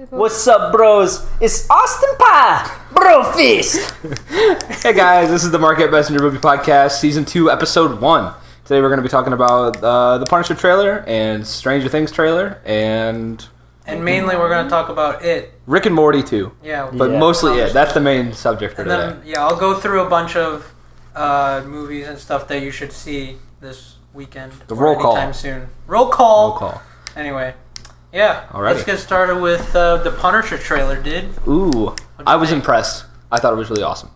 What's up, bros? It's Austin Pie, Bro Feast. Hey guys, this is the Market Messenger Movie Podcast, Season 2, Episode 1. Today we're going to be talking about the Punisher trailer and Stranger Things trailer and mainly we're going to talk about it. Rick and Morty too. Yeah. But mostly it. That's the main subject for today. Then, I'll go through a bunch of movies and stuff that you should see this weekend. The roll call. Anytime soon. Roll call. Roll call. Anyway. Yeah. Alrighty. Let's get started with the Punisher trailer, dude. Ooh. I was impressed. I thought it was really awesome.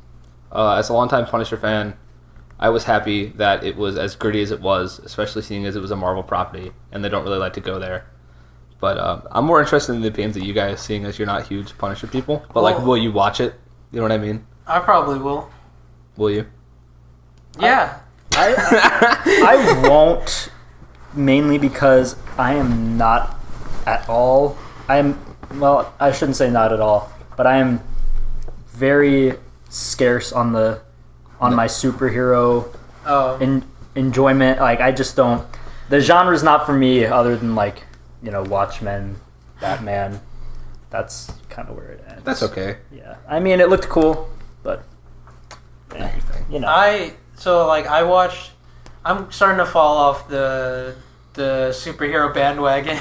As a longtime Punisher fan, I was happy that it was as gritty as it was, especially seeing as it was a Marvel property, and they don't really like to go there. But I'm more interested in the opinions of you guys, seeing as you're not huge Punisher people. But, will you watch it? You know what I mean? I probably will. Will you? Yeah. I won't, mainly because I am not at all. I shouldn't say not at all, but I am very scarce on my superhero enjoyment. Like, I just don't. The genre's not for me, other than Watchmen, Batman. That's kind of where it ends. That's okay. Yeah, I mean, it looked cool, but I'm starting to fall off the superhero bandwagon.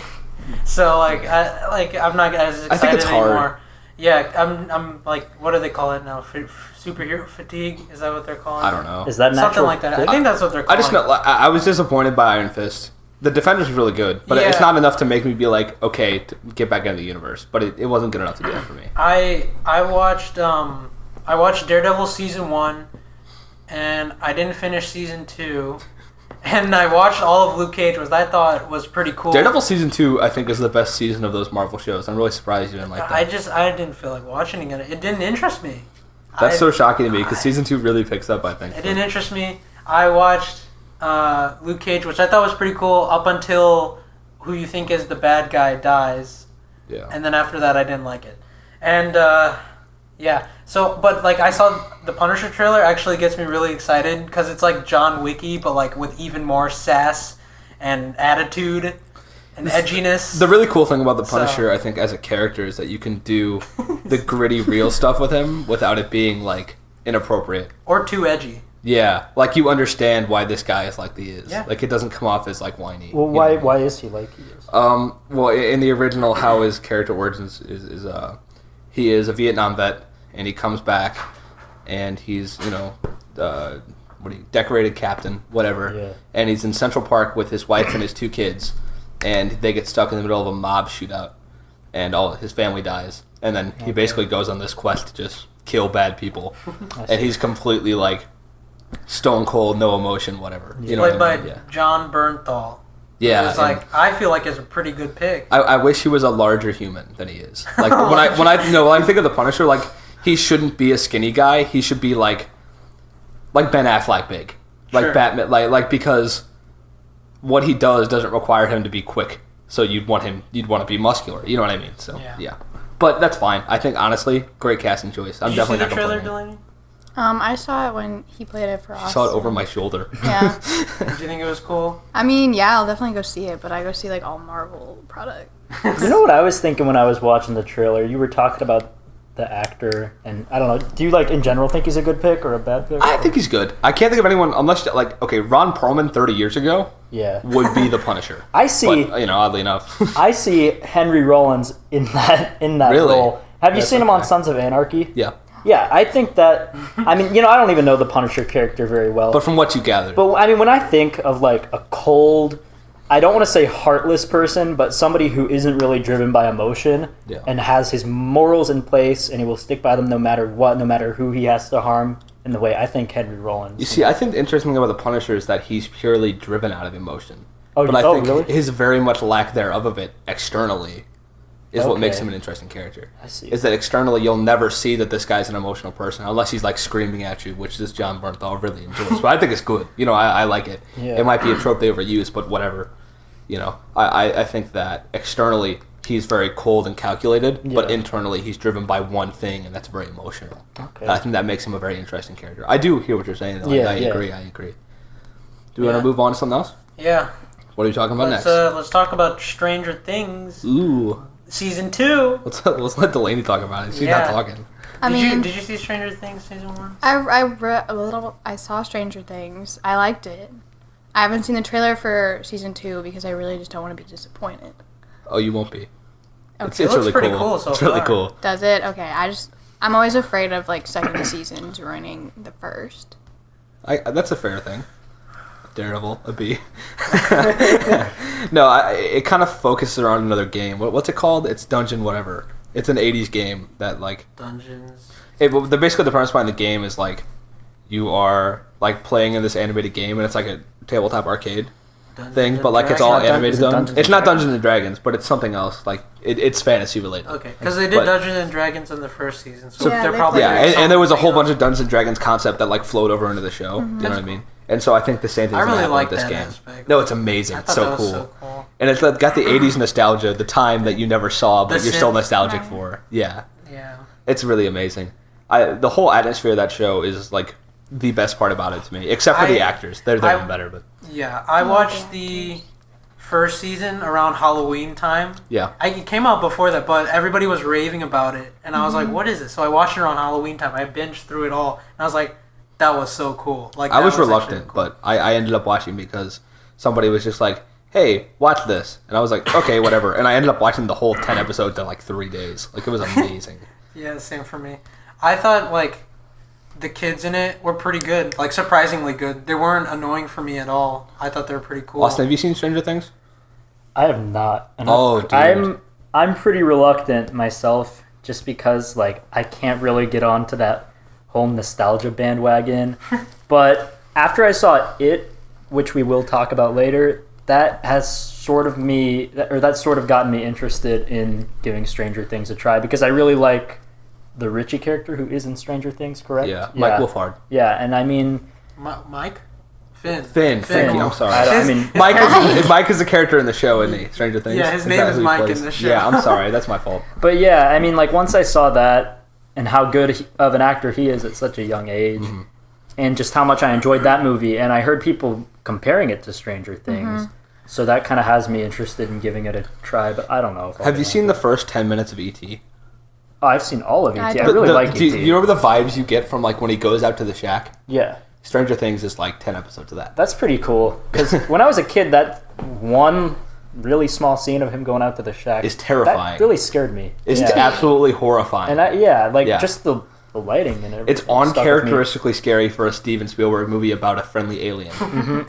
So I'm not as excited I think it's anymore. hard. Yeah, I'm like, what do they call it now? Superhero fatigue? Is that what they're calling it? I don't know. Is that natural? Something like that. I think that's what they're calling I just know. I was disappointed by Iron Fist. The Defenders was really good, but it's not enough to make me be like, okay, to get back into the universe. But it wasn't good enough to do that for me. I watched Daredevil season 1, and I didn't finish season 2. And I watched all of Luke Cage, which I thought was pretty cool. Daredevil season 2, I think, is the best season of those Marvel shows. I'm really surprised you didn't like that. I didn't feel like watching it. It didn't interest me. That's so shocking to me because season 2 really picks up, I think. It didn't interest me. I watched Luke Cage, which I thought was pretty cool, up until who you think is the bad guy dies. Yeah. And then after that, I didn't like it. And yeah. So, but I saw the Punisher trailer actually gets me really excited because it's like John Wicky, but with even more sass and attitude and edginess. The really cool thing about the Punisher, I think, as a character, is that you can do the gritty, real stuff with him without it being inappropriate Or too edgy. Yeah, you understand why this guy is like he is. Yeah. It doesn't come off as whiny. Well, why is he like he is? Well, in the original, how his character origins is he is a Vietnam vet, and he comes back, and he's decorated captain, whatever. Yeah. And he's in Central Park with his wife and his 2 kids, and they get stuck in the middle of a mob shootout, and all his family dies, and then he basically goes on this quest to just kill bad people, and he's completely stone cold, no emotion, whatever. You know Played what I mean? by John Bernthal. Yeah, It's I feel like it's a pretty good pick. I wish he was a larger human than he is. When I think of the Punisher, he shouldn't be a skinny guy. He should be like Ben Affleck big, like Sure. Batman, because what he does doesn't require him to be quick. So you'd want to be muscular. You know what I mean? So yeah. But that's fine. I think honestly, great casting choice. I'm Did definitely you see the not trailer, complaining. Delaney? I saw it when he played it for us. I saw it over my shoulder. Yeah. Did you think it was cool? I mean, yeah, I'll definitely go see it, but I go see all Marvel product. You know what I was thinking when I was watching the trailer? You were talking about the actor, and I don't know. Do you in general think he's a good pick or a bad pick? I think he's good. I can't think of anyone unless Ron Perlman 30 years ago. Yeah. Would be the Punisher. I see. But, oddly enough, I see Henry Rollins in that Really? role. Have you seen him on Sons of Anarchy? Yeah. Yeah, I think that. I mean, I don't even know the Punisher character very well. But from what you gathered. But I mean, when I think of a cold, I don't want to say heartless person, but somebody who isn't really driven by emotion and has his morals in place, and he will stick by them no matter what, no matter who he has to harm. In the way I think Henry Rollins. You see, I think the interesting thing about the Punisher is that he's purely driven out of emotion. Oh, but I think really? his very much lack thereof of it externally is what makes Okay. him an interesting character. I see. Is that externally you'll never see that this guy's an emotional person unless he's screaming at you, which this John Bernthal really enjoys. But I think it's good. I like it. Yeah. It might be a trope they overuse, but whatever. I think that externally he's very cold and calculated, but internally he's driven by one thing, and that's very emotional. Okay. I think that makes him a very interesting character. I do hear what you're saying, though. I agree. Do we want to move on to something else? Yeah. What are you talking about next? Let's talk about Stranger Things. Ooh. season 2. Let's let Delaney talk about it. She's Yeah. not talking. Did you see Stranger Things season 1? I saw Stranger Things. I liked it. I haven't seen the trailer for season 2 because I really just don't want to be disappointed. Oh, you won't be. Okay. It's It looks really pretty cool. cool so It's really far. cool. Does it? Okay. I'm always afraid of like second seasons ruining the first. That's a fair thing. Daredevil, Abhi. No, it kind of focuses around another game. What's it called? It's Dungeon whatever. It's an 80s game that like... Dungeons. Basically the premise behind the game is like you are like playing in this animated game and it's like a tabletop arcade thing, but like it's all animated. It's not Dungeons and Dragons, but it's something else. Like it's fantasy related. Okay, because they did Dungeons and Dragons in the first season, so Yeah, they're they probably Yeah, and there was a whole bunch of of Dungeons and Dragons concept that like flowed over into the show. You know what I mean? And so I think the same thing. I really happen like with this that game. aspect. No, it's amazing. I It's thought so that cool. was so cool. And it's got the 80s nostalgia, the time that you never saw, but The you're still synth. nostalgic Right. for. Yeah, Yeah. it's really amazing. The whole atmosphere of that show is like the best part about it to me, except for the actors. They're even better, but Yeah, I watched the first season around Halloween time. yeah. It came out before that, but everybody was raving about it, and I was like, "What is it?" So I watched it around Halloween time. I binged through it all, and I was like, "That was so cool!" Like I that was actually reluctant, cool. but I ended up watching because somebody was just like, "Hey, watch this," and I was like, "Okay, whatever." And I ended up watching the whole 10 episodes in like 3 days. Like it was amazing. Yeah, same for me. I thought like the kids in it were pretty good, like surprisingly good. They weren't annoying for me at all. I thought they were pretty cool. Austin, have you seen Stranger Things? I have not. And Oh, dude. I'm pretty reluctant myself, just because like I can't really get onto that whole nostalgia bandwagon. But after I saw It, which we will talk about later, that has sort of gotten me interested in giving Stranger Things a try, because I really like the Richie character who is in Stranger Things, correct? Yeah, Mike Wolfhard. Yeah, and I mean, Mike? Finn. Thank you. I'm sorry. I mean, Mike is a character in the show, isn't he? Stranger Things. Yeah, his name that is who he Mike plays? in the show. Yeah, I'm sorry. That's my fault. but yeah, I mean, like once I saw that and how good of an actor he is at such a young age, and just how much I enjoyed that movie, and I heard people comparing it to Stranger Things, so that kind of has me interested in giving it a try. But I don't know. If Have you seen the first 10 minutes of E.T.? Oh, I've seen all of E.T. I don't. really like do E.T. you remember the vibes you get from like when he goes out to the shack? Yeah, Stranger Things is like 10 episodes of that. that's pretty cool. Because when I was a kid, that one really small scene of him going out to the shack Is terrifying. That really scared me. It's yeah. absolutely horrifying. And just the lighting and everything. It's stuck with me. uncharacteristically scary for a Steven Spielberg movie about a friendly alien.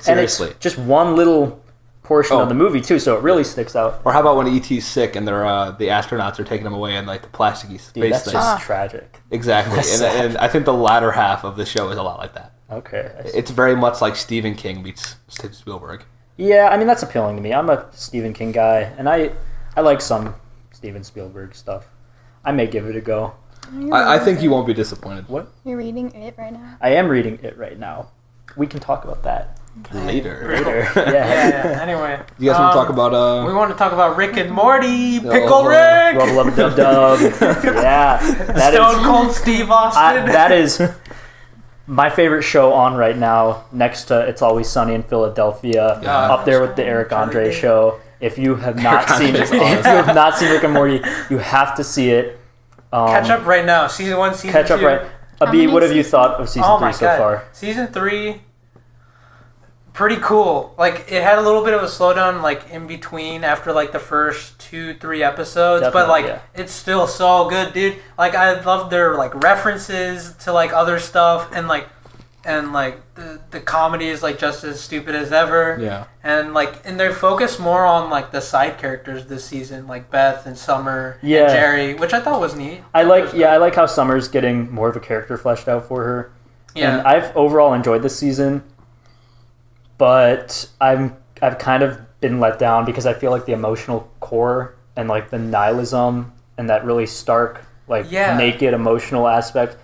Seriously. And it's just one little portion of the movie too, so it really sticks out. Or how about when E.T.'s sick and they're the astronauts are taking him away in like the plasticky space Dude, that's thing? just tragic. Exactly. That's And I think the latter half of the show is a lot like that. Okay. I see. It's very much like Stephen King meets Steven Spielberg. Yeah, I mean that's appealing to me. I'm a Stephen King guy, and I like some Steven Spielberg stuff. I may give it a go. I think you won't be disappointed. What? You're reading it right now. I am reading it right now. We can talk about that Later. later. Yeah. Anyway, You guys want to talk about we want to talk about Rick and Morty. Pickle Rick. Rubble up dub dub. Yeah, that Stone is Cold Steve Austin. that is my favorite show on right now, next to It's Always Sunny in Philadelphia, Yeah. up there with the Eric Andre Really show. If you have not seen Andre's if you awesome. have not seen Rick and Morty, you have to see it. Catch up right now. Season 1, season 2. Catch up right. How Abhi, many what have you seasons? thought of season Oh 3 my so god. far? Season 3, pretty cool. Like, it had a little bit of a slowdown, like, in between after, like, the first 2-3 episodes. But, Definitely, like, yeah. it's still so good, dude. Like, I love their, like, references to, like, other stuff. And the comedy is, like, just as stupid as ever. Yeah. And they're focused more on, like, the side characters this season, like Beth and Summer Yeah. and Jerry, which I thought was neat. I like how Summer's getting more of a character fleshed out for her. Yeah. And I've overall enjoyed this season, but I've kind of been let down because I feel like the emotional core and like the nihilism and that really stark like naked emotional aspect,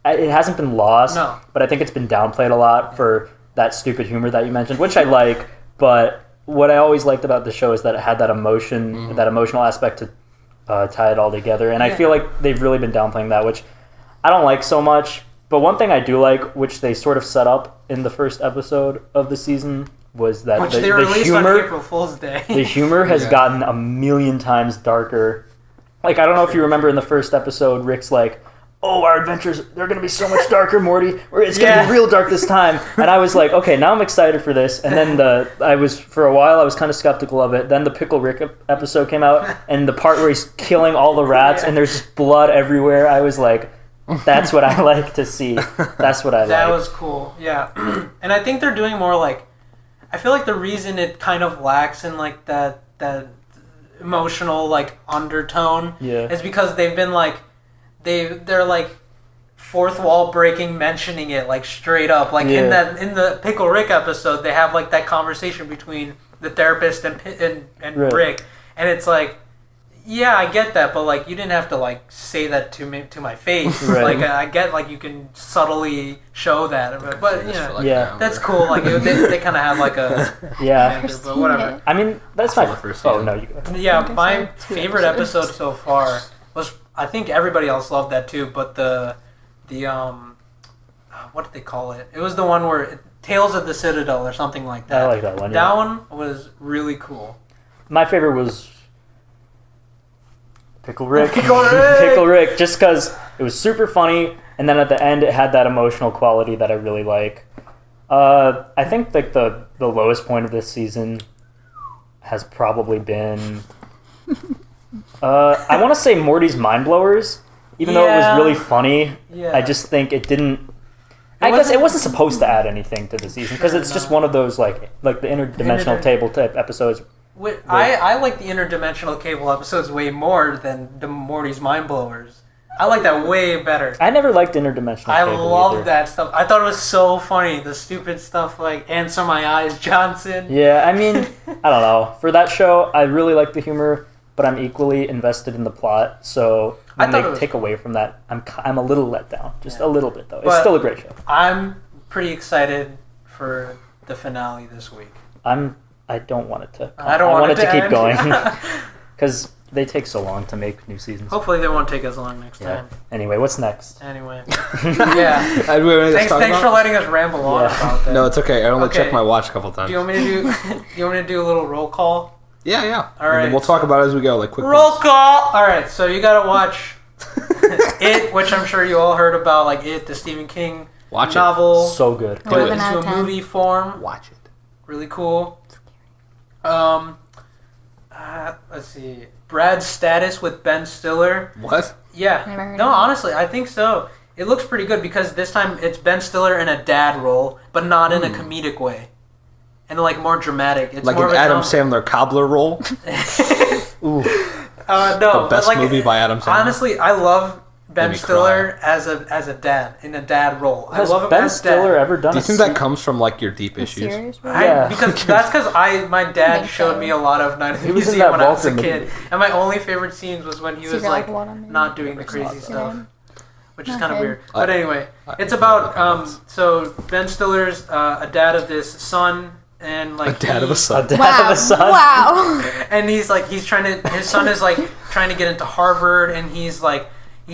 it hasn't been lost. No. But I think it's been downplayed a lot for that stupid humor that you mentioned, which I like. But what I always liked about the show is that it had that emotion, that emotional aspect to tie it all together. And I feel like they've really been downplaying that, which I don't like so much. But one thing I do like, which they sort of set up in the first episode of the season, was that Which they released on April Fool's Day. the humor has gotten a million times darker Like, I don't know if you remember in the first episode, Rick's like, oh, our adventures, they're going to be so much darker, Morty. Or it's going to be real dark this time. And I was like, okay, now I'm excited for this. And then for a while, I was kind of skeptical of it. Then the Pickle Rick episode came out, and the part where he's killing all the rats, and there's just blood everywhere. I was like, that's what I like to see. That's what I like. That was cool, yeah. And I think they're doing more like, I feel like the reason it kind of lacks in like that emotional like undertone is because they've been like, they're like fourth wall breaking, mentioning it like straight up. Like in the Pickle Rick episode, they have like that conversation between the therapist and Rick, and it's like, yeah, I get that, but like you didn't have to like say that to my face. Right. Like I get like you can subtly show that, but you know, that's cool. Like they kind of have like a answer, but whatever. I mean, that's my first. Oh no, you go. Yeah, my favorite episode so far was, I think everybody else loved that too, but the what did they call it? It was the one where Tales of the Citadel or something like that. I like that one. That one was really cool. My favorite was Pickle Rick. Pickle Rick, just because it was super funny, and then at the end it had that emotional quality that I really like. I think like the lowest point of this season has probably been I want to say Morty's Mind Blowers, even though it was really funny. Yeah. I just think it didn't. I guess it wasn't supposed to add anything to the season because it's just one of those like the interdimensional table type episodes. I like the interdimensional cable episodes way more than the Morty's Mind Blowers. I like that way better. I never liked interdimensional cable. I love that stuff. I thought it was so funny. The stupid stuff like Answer My Eyes, Johnson. Yeah, I mean, I don't know. For that show, I really like the humor, but I'm equally invested in the plot. So when they take away from that, I'm a little let down. Just a little bit, though. It's still a great show. I'm pretty excited for the finale this week. I don't want it to. I want it to keep end. going because they take so long to make new seasons. Hopefully, they won't take as long next time. Anyway, what's next? Anyway, Thanks for letting us ramble on about that. No, it's okay. I only checked my watch a couple times. Do you want me to do a little roll call? Yeah. All right. And we'll talk about it as we go, like quick. Roll call. All right. So you gotta watch It, which I'm sure you all heard about, like It, the Stephen King novel. So good. Put it into a movie form. Watch it. Really cool. Let's see. Brad's Status with Ben Stiller. What? Yeah. No, honestly, I think so. It looks pretty good because this time it's Ben Stiller in a dad role, but not in a comedic way. And like more dramatic. It's like more an Adam Sandler cobbler role? Ooh. No. The best movie by Adam Sandler? Honestly, I love Ben Stiller as a dad, in a dad role. Has I love him Ben as Stiller dad. ever done Do you think that comes from like your deep issues? Because my dad showed me a lot of Night at the Museum when I was a kid, and my only favorite scenes was when he was like not doing the crazy stuff, which is kind of weird. But anyway, it's about so Ben Stiller's a dad of this son. And like a dad of a son. Wow. And his son is like trying to get into Harvard, and he's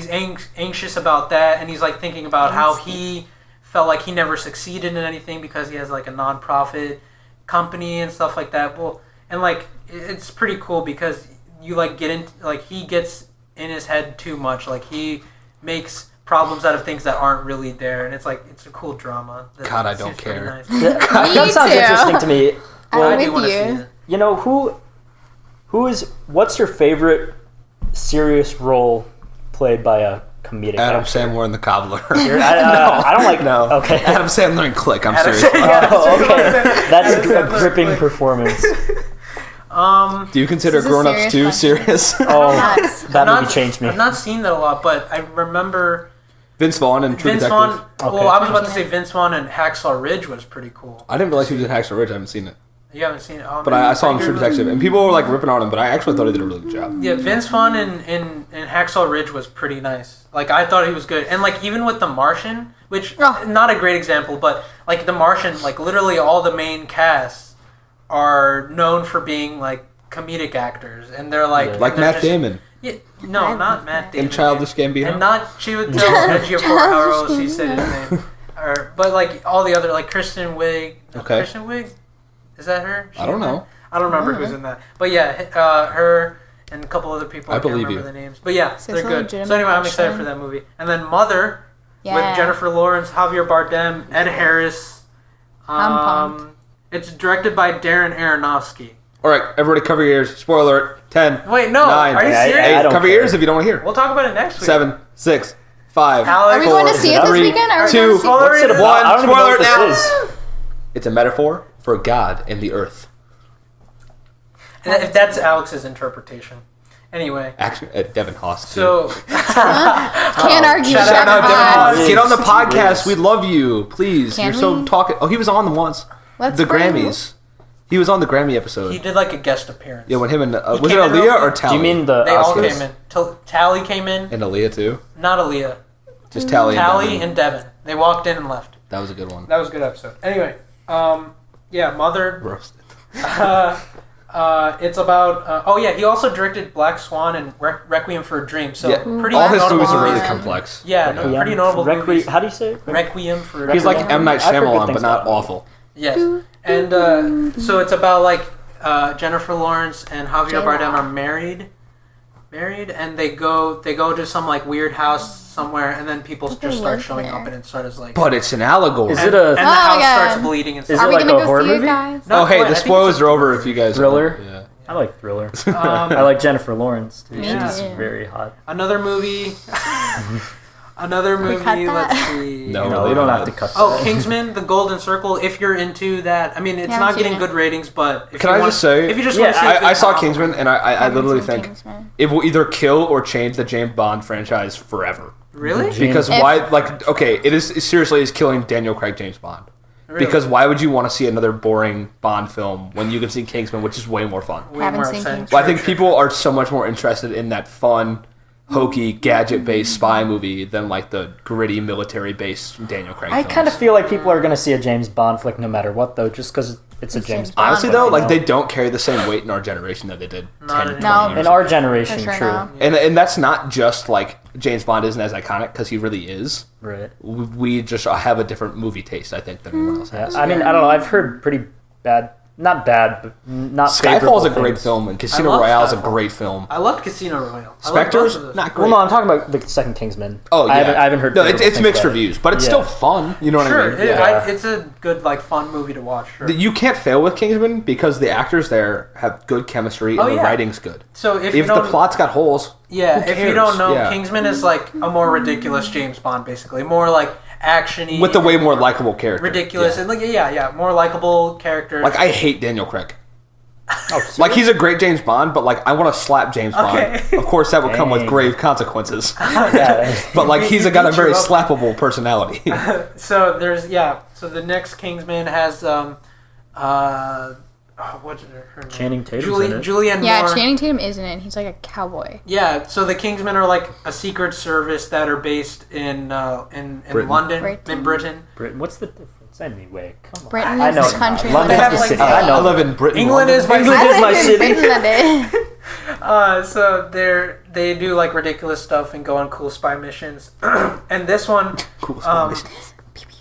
anxious about that, and he's like thinking about how he felt like he never succeeded in anything because he has like a nonprofit company and stuff like that. Well, and like it's pretty cool because you like get into like he gets in his head too much. Like he makes problems out of things that aren't really there, and it's a cool drama. God, I don't care. Nice. That sounds interesting to me. Well, I do want to see it. You know what's your favorite serious role played by a comedic Adam actor? Sandler in The Cobbler. I don't like no. Okay. Adam Sandler in Click. I'm serious. Oh, okay. That's a gripping performance. Do you consider Grown Ups 2 serious? Oh, that movie changed me. I've not seen that a lot, but I remember Vince Vaughn and True Detective. Well, I was about to say Vince Vaughn and Hacksaw Ridge was pretty cool. I didn't realize he was in Hacksaw Ridge. I haven't seen it. You haven't seen it? But I saw him in True Detective, and people were like ripping on him, but I actually thought he did a really good job. Yeah, Vince Vaughn in Hacksaw Ridge was pretty nice. Like, I thought he was good. And, like, even with The Martian, which, not a great example, but, like, The Martian, like, literally all the main casts are known for being, like, comedic actors. And they're, like... Yeah. Like Matt Damon. Yeah, no, not Matt Damon. In Childish Gambino. And not Chiwetel Ejiofor, however else he said his name. But, like, all the other, like, Kristen Wiig. Okay. Kristen Wiig? Is that her? I don't know. I don't remember who's in that. But yeah, her and a couple other people. I can't believe remember you. the names, but yeah, So they're it's a good. legitimate So anyway, I'm excited question. for that movie. And then Mother with Jennifer Lawrence, Javier Bardem, Ed Harris. I'm pumped. It's directed by Darren Aronofsky. All right, everybody, cover your ears. Spoiler alert. 10. Wait, no, 9, are you serious? I don't cover your care. ears if you don't want to hear. We'll talk about it next week. 7, 6, 5. Alex, Are we going to see it this 3, weekend? Are we 2, going to see it? What's it about? One, I don't even know spoiler what now. this is. It's a metaphor for God and the earth. And if that's Alex's interpretation. Anyway. Actually, Devin Haas, too. So, Can't argue. shout Shout out out Devin Haas. Yes. Get on the podcast. Yes. We love you. Please. Can You're so we? talking. Oh, he was on the once. Let's the bring- Grammys. He was on the Grammy episode. he did like a guest appearance. Yeah, when him and was it came in Aaliyah real or quick. Tally? Do you mean the They all Oscars? came in. Tally came in. and Aaliyah too? Not Aaliyah. Just Tally. Tally Devin. and Devin. They walked in and left. That was a good one. That was a good episode. Anyway, yeah, Mother. Roasted. It's about. Oh yeah, he also directed Black Swan and Requiem for a Dream. So Yeah, pretty all his notable movies are really movies. complex. Yeah, no, Yeah. pretty notable movies. How do you say it? Requiem for a He's Dream. like M. Night I've heard good Shyamalan, things but not about him. awful. Yes, and so it's about like Jennifer Lawrence and Javier J-Lo. Bardem are married, and they go to some like weird house somewhere, and then people But they just start live showing there. up, and it sort of like. But it's an allegory. Is and, it a- and the Oh, house God. starts bleeding and Is stuff. Are it we like gonna a go horror see it, movie? guys? Not Oh, hey, quite. I the think spoilers it's are over if you guys. Thriller? Yeah. I like Thriller. Um, I like Jennifer Lawrence too. Me Yeah. She's too. very hot. Another movie. Another we movie. cut that? Let's see. No. No, we don't have to cut Oh, that. Kingsman: The Golden Circle. If you're into that, I mean, it's Haven't not seen getting it. good ratings, but if Can you I want, just say- if you just Yeah, want to see, I saw phenomenal. Kingsman, and I Haven't literally seen think Kingsman. it will either kill or change the James Bond franchise forever. Really? Because If- why? Like, okay, it seriously is killing Daniel Craig James Bond. Really? Because why would you want to see another boring Bond film when you can see Kingsman, which is way more fun? Way Haven't more seen exciting. Kingsman. Well, I think people are so much more interested in that fun, hokey, gadget-based spy movie than like the gritty military-based Daniel Craig. I films. kind of feel like people are gonna see a James Bond flick no matter what, though, just because it's a It's James James Bond. Honestly, Bond, though, you like know? they don't carry the same weight in our generation that they did 10, Not 20 anymore. years in our generation, For sure true. not. And that's not just like James Bond isn't as iconic because he really is. Right. We just have a different movie taste, I think, than anyone else Yeah. has. I mean, I don't know. I've heard pretty bad, not bad, but not. Skyfall's a favorable great things. film, and Casino love Royale is a Skyfall. great film. I loved Casino Royale. I loved both Spectres, of those. not Well, great. no, I'm talking about the second Kingsman. Oh yeah, I haven't heard. No, favorable it's things mixed about it. reviews, but it's Yeah. still fun. You know what Sure, I mean? Yeah. it's a good like fun movie to watch. Sure. You can't fail with Kingsman because the actors there have good chemistry Oh, and the yeah. writing's good. So if If you the don't, plot's got holes, yeah, who if you cares? don't know, Yeah. Kingsman is like a more ridiculous James Bond, basically more like actiony with the way more likable character, ridiculous Yeah. and like yeah, more likable characters. Like I hate Daniel Craig. Oh, Like he's a great James Bond, but like I want to slap James Okay. Bond. Of course, that would come with Dang. grave consequences. yeah. But like he's got a beat very you up. slappable personality. So there's So the next Kingsman has what's her name? Channing Tatum's in it. Julianne Yeah, Moore. Channing Tatum is in it. He's like a cowboy. Yeah, so the Kingsmen are like a secret service that are based in Britain. London, Britain. in Britain. Britain. What's the difference anyway? Come on. Britain I is know the it's country. not. London's They have, the like, city. I I I know. live in Britain. England London. is my England city. is my city. So they do like ridiculous stuff and go on cool spy missions. And this one, Cool.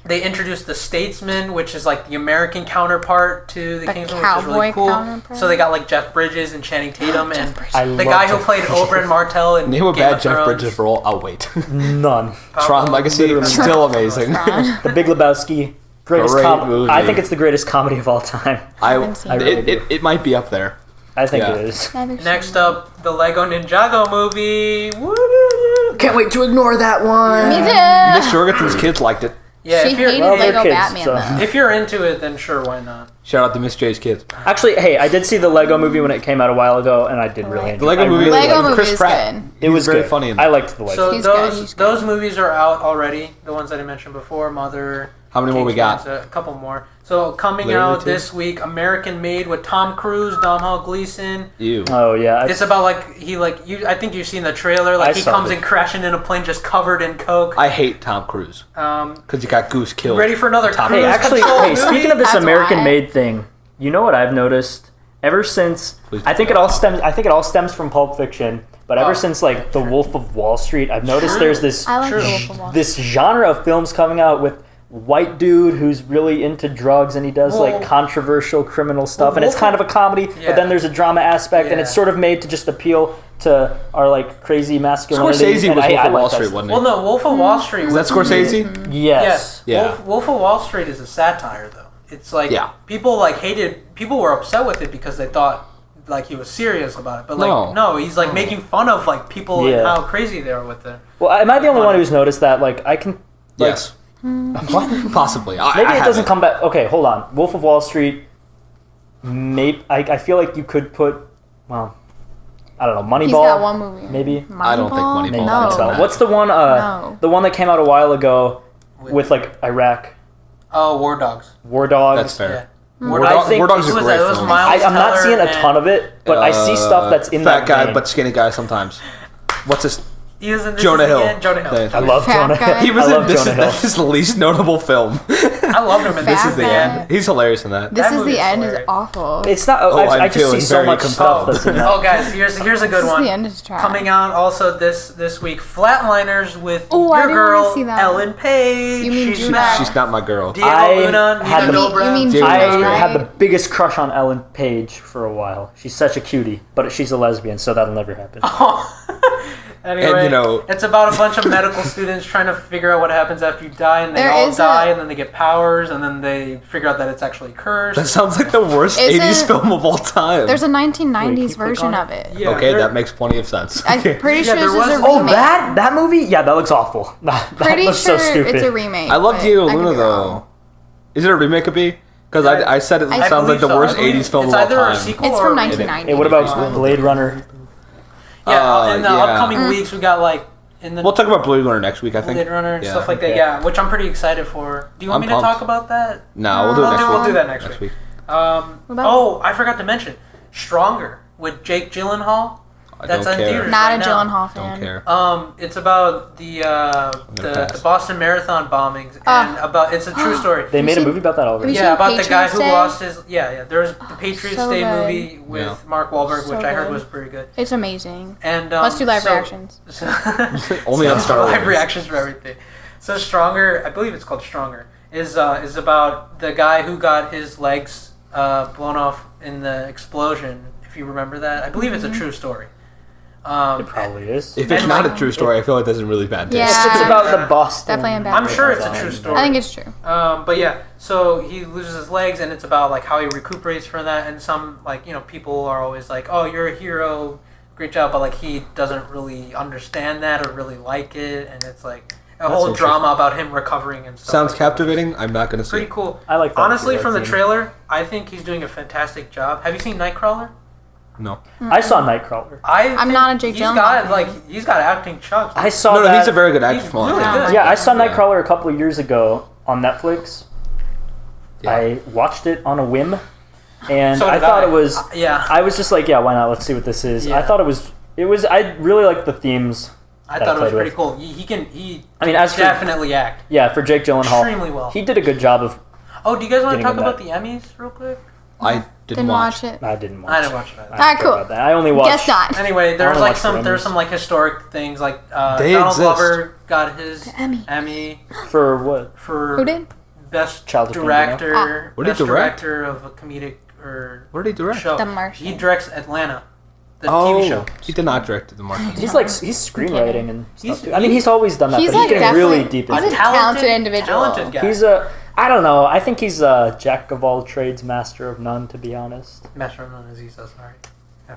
they introduced the Statesman, which is like the American counterpart to the The Kingsman, which is really cowboy cool. counterpart? So they got like Jeff Bridges and Channing Tatum and I the love guy who Jeff played Bridges. Oberyn Martell in Name a Game bad of Jeff Thrones. Bridges role. I'll wait. None. Tron Legacy, Literally. still amazing. The Big Lebowski. Greatest Great movie. I think it's the greatest comedy of all time. haven't seen It might be up there. I think Yeah. it is. Next up, the Lego Ninjago movie. Woo! Can't wait to ignore that one. Me Miss too. Jorgensen's kids liked it. Yeah, She if you're, hated well, they're Lego kids, Batman so- though. if you're into it, then sure, why not? Shout out to Miss J's kids. Actually, hey, I did see the Lego movie when it came out a while ago, and I did really enjoy The Lego it. I movie. really Lego liked movie Chris is Pratt. good. it. It was very good. funny in I that. liked the Lego. So He's good, those he's good. those movies are out already. The ones that I mentioned before, Mother. How many more we got? A couple more. So coming Literally out two? this week, American Made with Tom Cruise, Domhnall Gleeson. You. Oh yeah, It's about like you. I think you've seen the trailer. Like I he saw comes it. in crashing in a plane just covered in coke. I hate Tom Cruise because you got Goose killed. Ready for another Top cruise Hey, actually, control hey, movie? speaking of this That's American why. Made thing, you know what I've noticed? Ever since Please I think it all stems from Pulp Fiction, but ever since like The Wolf of Wall Street, I've noticed True. there's this I like True. the Wolf of Wall Street. this genre of films coming out with white dude who's really into drugs and he does like controversial criminal stuff, and it's kind of a comedy, but then there's a drama aspect, and it's sort of made to just appeal to our like crazy masculinity. Scorsese was Wolf of Wall Street, wasn't he? Well, no, Wolf of Wall Street. Is that Scorsese? Yes. Yeah. Wolf of Wall Street is a satire, though. It's like people like hated. People were upset with it because they thought like he was serious about it, but like no he's like making fun of like people and how crazy they are with it. Well, am I the only one who's noticed that? Like, I can. Like, Yes. Possibly. Maybe it doesn't come back. Okay, hold on. Wolf of Wall Street. Maybe I feel like you could put. Well, I don't know. Moneyball. He's got one movie. Maybe. I don't think Moneyball. Maybe No. so. What's the one? The one that came out a while ago with like Iraq. Oh, War Dogs. War Dogs. That's fair. Yeah. War Dogs is a great film. I'm not seeing a ton of it, but I see stuff that's in fat that guy, vein. but skinny guy sometimes. What's his? He was in Jonah Hill. Jonah Hill. I love Fat Jonah guy. Hill. He was I in love this. Jonah Hill. That's his least notable film. I loved him in This This is the guy. end. He's hilarious in that. This That is the movie's end is hilarious. awful. It's not. I'm I just see feeling so very much stuff compelled. that's in that. Oh, guys, here's a good This one. is the end is trash. Coming out also this week, Flatliners with Ooh, I your didn't girl wanna see that. Ellen Page. You mean She's Judah? back. She's not my girl. Diego I Luna, had Nina the- Dobrev. You mean Judah, I right? had the biggest crush on Ellen Page for a while. She's such a cutie, but she's a lesbian, so that'll never happen. Anyway, And, it's about a bunch of medical students trying to figure out what happens after you die, and they There all is die, a- and then they get powers, and then they figure out that it's actually cursed. That sounds like the worst Is 80s it- film of all time. There's a Wait, 1990s can you click version on of it. Yeah, Okay, there- that makes plenty of sense. I'm pretty sure there this is a was- remake. Oh, that movie? Yeah, that looks awful. That Pretty looks sure so stupid. it's a remake. I love but Diego I could Luna be though. wrong. Is it a remake of B? Because Yeah, I said it I sounds like believe the so. worst I believe 80s film it's of all either a time. sequel It's or from a 1990. Hey, what about Blade Runner? Yeah, in the yeah. upcoming weeks we got like in the We'll talk about Blade Runner next week, I think. Blade Runner and Yeah. stuff like that. Okay. Yeah, which I'm pretty excited for. Do you want I'm me to pumped. talk about that? No, we'll do it next week. We'll do that next week. about- Oh, I forgot to mention Stronger with Jake Gyllenhaal. I That's don't in care. theaters Not right a now. Gyllenhaal fan. Don't care. It's about the pass. Boston Marathon bombings and about it's a true story. They made a seen- movie about that already. Have you Yeah, seen about the guy Patriots who Day? lost his. Yeah. There's the Patriots So Day good. movie with Yeah. Mark Wahlberg, So which I heard good. was pretty good. It's amazing. And Let's do live so- reactions. Only on Star live Wars. reactions for everything. So Stronger, I believe it's called Stronger, is about the guy who got his legs blown off in the explosion. If you remember that, I believe it's a true story. It probably is. If it's And not like- a true story, I feel like that's in really bad taste. Yeah. It's about the Boston. Definitely a bad I'm sure it's a Marathon. true story. I think it's true. But yeah, so he loses his legs, and it's about like how he recuperates from that. And some people are always like, "Oh, you're a hero, great job," but like he doesn't really understand that or really like it, and it's like a whole interesting. drama about him recovering and stuff. Sounds like that. captivating. I'm not going to see Pretty it. cool. I like that. Honestly, too, from the that scene. trailer, I think he's doing a fantastic job. Have you seen Nightcrawler? No. I saw Nightcrawler. I'm I'm not a Jake Gyllenhaal got fan. he's got acting chops. I saw No, that. he's a very good actor. He's Come on. really Yeah. good. Yeah, I saw Yeah. Nightcrawler a couple of years ago on Netflix. Yeah. I watched it on a whim, and So I did thought it was. Yeah, I was just like, yeah, why not? Let's see what this is. Yeah. I thought it was. It was. I really liked the themes. I that thought it was played pretty with. cool. He I mean, as for definitely act yeah, for Jake Gyllenhaal, extremely well. he did a good job of. Oh, do you guys want to getting talk him about the Emmys real quick? I didn't watch. it. I didn't watch. I didn't watch it either. I don't Alright, care cool. about that. I only watched. Guess not. Anyway, I there's don't like watch some the there's Emmys. some like historic things like They Donald exist. Glover got his Emmy. Emmy For what? for Who did? best Childish director, Gambino. What did best he direct? director of a comedic or What did he direct? show. The Martian. He directs Atlanta, the Oh, TV show. he did not direct The Martian. He's screenwriting and He's- stuff. Too. I mean, he's always done that, He's but like he's getting definitely. really deep He's into a it. talented individual. Talented guy. He's a. I don't know. I think he's a jack of all trades, master of none. To be honest, Master of None, as he says. Sorry.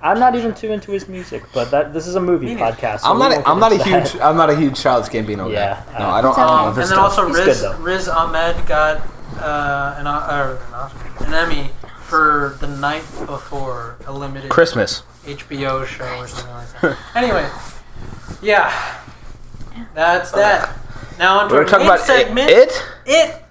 I'm not even too into his music, but this is a movie Me neither. podcast. so I'm we not. won't I'm get not a into that. huge. I'm not a huge Childish Gambino Yeah, guy. No, I don't. It's And then also He's Riz, good, though. Riz Ahmed got an Emmy for The Night Before, a limited Christmas. HBO show or something like that. Anyway, yeah, that's that. Now on to We're our talking main about segment. it.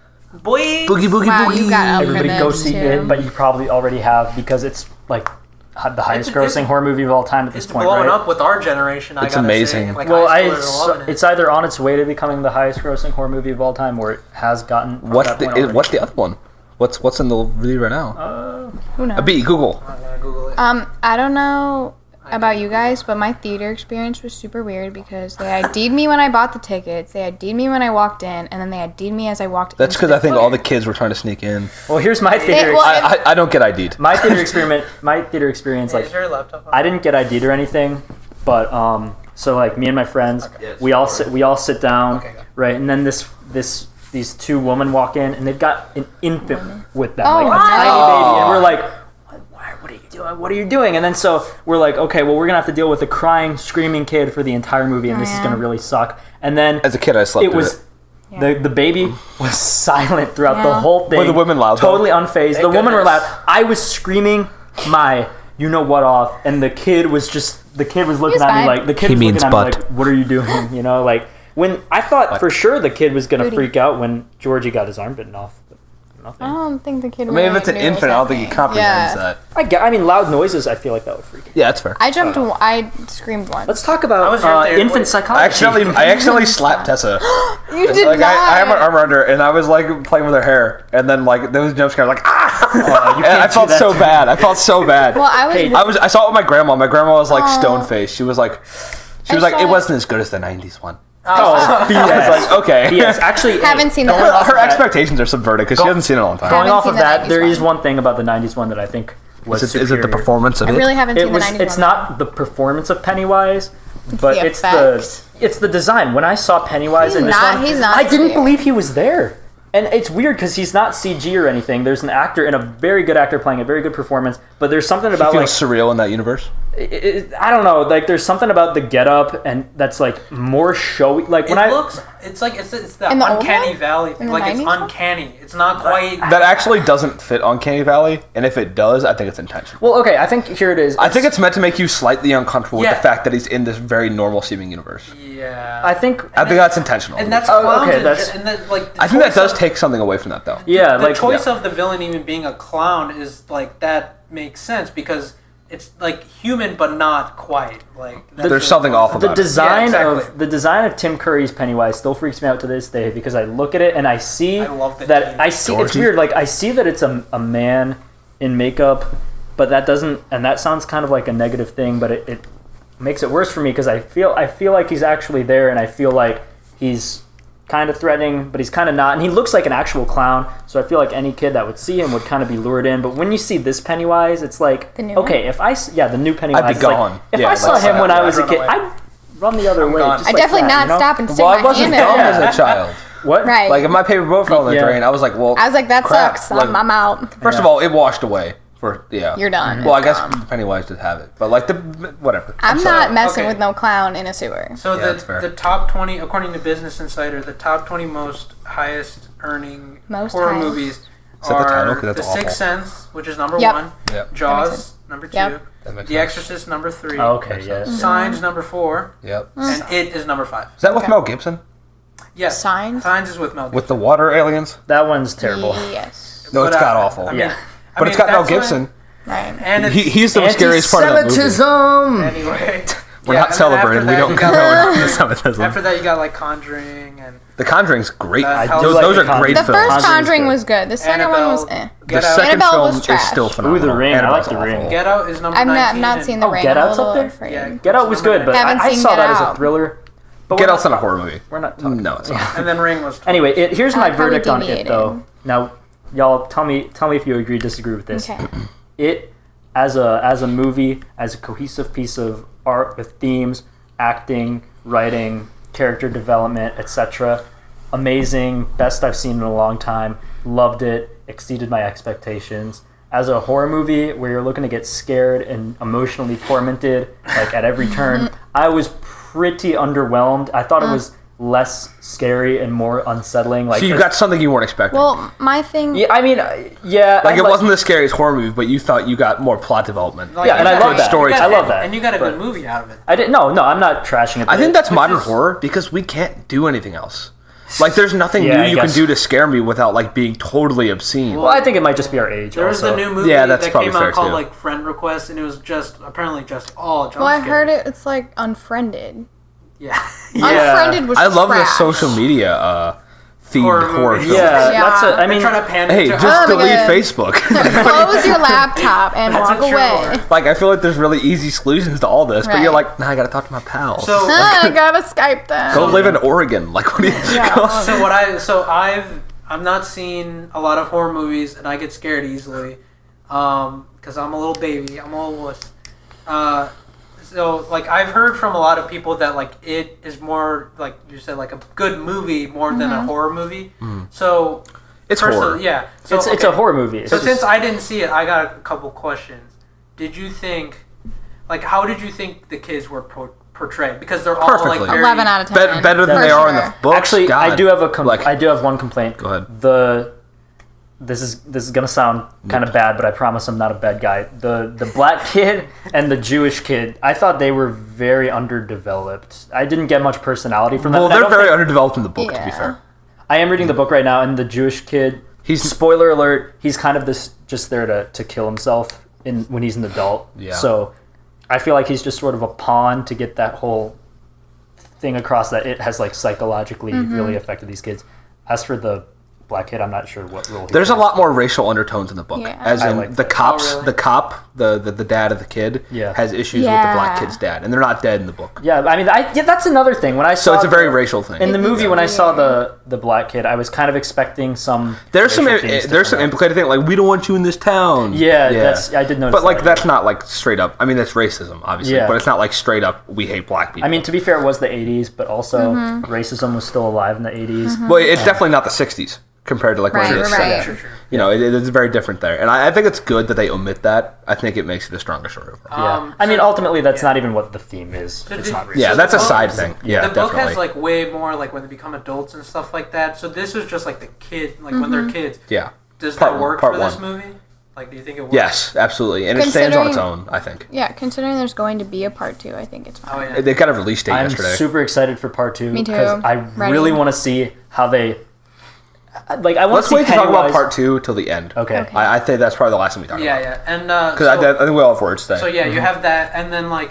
Boy. Boogie boogie Wow, boogie. you got Everybody acronyms go see too. it, but you probably already have because it's like the highest grossing horror movie of all time at this It's point, blowing right? up with our generation. It's I gotta amazing. Say. Like Well, high schoolers are loving it. it's either on its way to becoming the highest grossing horror movie of all time, or it has gotten. to What's that point already. what's the other one? What's in the release right now? Who knows? Google. I'm gonna Google it. I don't know. about you guys, but my theater experience was super weird because they ID'd me when I bought the tickets, they ID'd me when I walked in, and then they ID'd me as I walked That's because I think all the kids were trying to sneak in. Well, here's my theater. I don't get ID'd. My theater experience, like Is your laptop on? I didn't get ID'd or anything, but so like me and my friends, we all sit down, right, and then these two women walk in, and they've got an infant with them, like a tiny baby, and we're like, what are you doing? What are you doing? And then so we're like, okay, well, we're gonna have to deal with a crying, screaming kid for the entire movie, and this is gonna really suck. And then as a kid, I slept through it. The baby was silent throughout the whole thing. Were the women loud? Totally unfazed. The women were loud. I was screaming my you know what off, and the kid was looking at me like what are you doing? You know, like when I thought for sure the kid was gonna freak out when Georgie got his arm bitten off. Nothing. I don't think the kid. I mean, if it's an infant, I don't think he comprehends that. I mean, loud noises. I feel like that would freak. Yeah, that's fair. I screamed once. Let's talk about infant psychology. I actually slapped Tessa. You did like, not. I had my arm around her, and I was like playing with her hair, and then like there was a jump scare, like and I felt so bad. Well, I saw it with my grandma. My grandma was like stone faced. She was like, it wasn't as good as the '90s one. BS. I was like, okay. BS. Actually, haven't seen that. Her expectations are subverted because she hasn't seen it in a long time. Going off of that, there is one. one thing about the '90s one that I think was Is it the performance of it? I really haven't seen the 90s one. It's not the performance of Pennywise, but the effects. it's the design. When I saw Pennywise in this one, he's not I didn't CG. believe he was there. And it's weird because he's not CG or anything. There's an actor and a very good actor playing a very good performance, but there's something about feels surreal in that universe. I don't know. Like there's something about the getup and that's like more showy. Like when it's the uncanny valley thing. Like it's uncanny. It's not quite. That actually doesn't fit Uncanny Valley, and if it does, I think it's intentional. Well, okay. I think here it is. I think it's meant to make you slightly uncomfortable with the fact that he's in this very normal seeming universe. Yeah. I think that's intentional. And that's clowns. okay. I think that does take something away from that, though. Yeah, the choice of the villain even being a clown is like that makes sense because it's like human but not quite. Like there's something off about the design of Tim Curry's Pennywise still freaks me out to this day because I look at it and I see it's weird. Like I see that it's a man in makeup, but that doesn't, and that sounds kind of like a negative thing, but it makes it worse for me because I feel like he's actually there and I feel like he's kind of threatening, but he's kind of not, and he looks like an actual clown, so I feel like any kid that would see him would kind of be lured in. But when you see this Pennywise, it's like, the new Pennywise, I'd be gone. Like, if I saw him when I was a kid, I'd run the other way. I definitely not stop and stick my hand in. Well, I wasn't dumb as a child. What? Right. Like if my paper boat fell in the drain, I was like, that crap. sucks. I'm out. First of all, it washed away. You're done. Well, I guess Pennywise did have it, but like whatever. I'm not messing with no clown in a sewer. So the top 20, according to Business Insider, the top 20 highest earning horror movies are The Sixth Sense, which is number 1. Yep. Jaws, number 2. Yep. The Exorcist, number 3. Oh, okay, yes. Signs, number 4. Yep. And It is number 5. Is that with Mel Gibson? Yes. Signs is with Mel Gibson. With the water aliens? That one's terrible. Yes. No, it's god awful. But it's got Mel Gibson. Right. And he's the scariest part of that movie. Anyway. We're not celebrating. We don't condone anti-Semitism. After that, you got like Conjuring and... The Conjuring's great. Those are great films. The first Conjuring was good. The second one was The second film is still phenomenal. Ooh, The Ring. I like The Ring. Get Out is number 19. I've not seen The Ring. Get Out's up there? Yeah, Get Out was good, but I saw that as a thriller. But Get Out's not a horror movie. We're not talking. No, it's not. And then Ring was... Anyway, here's my verdict on deviated. It, though. Now, y'all tell me if you agree or disagree with this. Okay. It, as a movie, as a cohesive piece of art with themes, acting, writing, character development, etc., amazing, best I've seen in a long time. Loved it, exceeded my expectations. As a horror movie where you're looking to get scared and emotionally tormented, like at every turn, I was pretty underwhelmed. I thought it was less scary and more unsettling. Like, so you got something you weren't expecting. Well, my thing... Yeah, I mean, yeah. Like, it wasn't the scariest horror movie, but you thought you got more plot development. Like, yeah, and I love that. I love that. And you got a good movie out of it. I didn't. No, I'm not trashing it. I think that's modern horror because we can't do anything else. Like, there's nothing new you can do to scare me without, like, being totally obscene. Well, I think it might just be our age. There was also. the new movie that's that probably came out called, too. like, Friend Request, and it was apparently just all jump Well, I scares. heard it's like Unfriended. Yeah. Unfriended was I love trash. the social media themed horror films. Yeah, Yeah. that's a. I mean, They're trying to pander Hey, to just Oh, delete because- Facebook. Close your laptop and That's walk a true away. word. Like, I feel like there's really easy solutions to all this, but you're Right. like, nah, I gotta talk to my pals. So I gotta Skype them. Go live in Oregon. Like, what do you? Yeah. I'm not seeing a lot of horror movies, and I get scared easily, because I'm a little baby. I'm a little wuss. So like I've heard from a lot of people that like it is more like you said like a good movie more than a horror movie. So It's personally, horror. yeah. So, it's a horror movie. It's So just- since I didn't see it, I got a couple questions. Did you think, like, how did you think the kids were portrayed? Because they're all Perfectly. like very 11 out of 10. Better than For they are in sure. the books. Actually, God. I do have Like, I do have one complaint. Go ahead. This is gonna sound kind of bad, but I promise I'm not a bad guy. The black kid and the Jewish kid, I thought they were very underdeveloped. I didn't get much personality from them. Well, I they're don't very think- underdeveloped in the book, to be Yeah. fair. I am reading the book right now, and the Jewish kid. He's- spoiler alert. He's kind of this just there to kill himself when he's an adult. Yeah. So I feel like he's just sort of a pawn to get that whole thing across that it has like psychologically really affected these kids. As for the black kid, I'm not sure what role. There's a lot more racial undertones in the book, Yeah. as I in like the that. cops. Oh, really? The cop, the dad of the kid, Yeah. has issues with the black Yeah. kid's dad, and they're not dead in the book. Yeah, I mean, that's another thing. When I saw So it's a very the- racial thing. in the movie, It's when I saw weird. the black kid, I was kind of expecting some. There's some racial themes to there's some come up. implicated thing like we don't want you in this town. Yeah, I did notice. But like that. that's not like straight up. I mean that's racism, obviously. Yeah. But it's not like straight up we hate black people. I mean, to be fair, it was the '80s, but also racism was still alive in the '80s. well, it's definitely not the '60s compared to like Right, when it is. right. Sure, sure. You know, it is very different there, and I think it's good that they omit that. I think it makes it a stronger story overall. Yeah, I mean, so- ultimately, that's yeah. not even what the theme is. So It's did- not. Yeah, So that's a the book- side thing. Yeah, the book definitely. has like way more like when they become adults and stuff like that. So this was just like the kid, like when they're kids. yeah. Does Part that one- work part for this one. movie? Like, do you think it works? Yes, absolutely, and it stands on its own. Considering- I think Yeah, considering there's going to be a part 2, I think it's Oh fine. yeah. they got a release date I'm yesterday. super excited for part 2 Me too. because I Ready. really want to see how they. Like, I want Let's to see wait to talk about Pennywise- part 2 till the end. Okay. Okay. I think that's probably the last thing we talk Yeah, about. yeah, and Because I think we all have words to say. so yeah, you have that, and then like,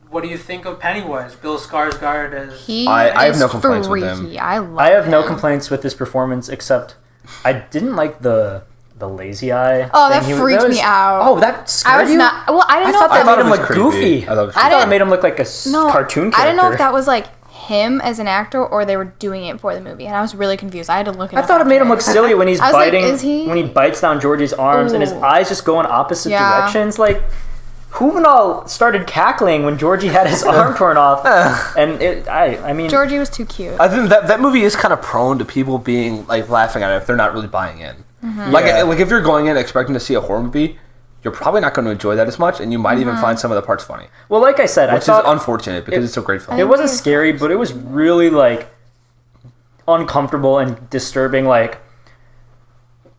what do you think of Pennywise? Bill Skarsgård as He I have is no complaints with him. freaky. I love I have no him. complaints with his performance except I didn't like the lazy eye. Oh, that thing. freaked me out. Oh, that scared I was you? not. Well, I didn't know thought if that that made it him was look creepy. goofy. I thought it was I thought didn't- it made him look like a cartoon character. I didn't know if that was like him as an actor or they were doing it for the movie, and I was really confused. I had to look it I up thought it made him look after. silly when he's I was like, biting. is he? When he bites down Georgie's arms and his Ooh. eyes just go in opposite Yeah. directions. Like, Juvenal started cackling when Georgie had his arm torn off, and I mean, Georgie was too cute. I think that movie is kind of prone to people being like laughing at it if they're not really buying in. Mm-hmm. Like, Yeah. like if you're going in expecting to see a horror movie, you're probably not going to enjoy that as much, and you might even Mm-hmm. find some of the parts funny, well, like I said, which I thought is unfortunate because it's a great film. it wasn't scary, but it was really like uncomfortable and disturbing.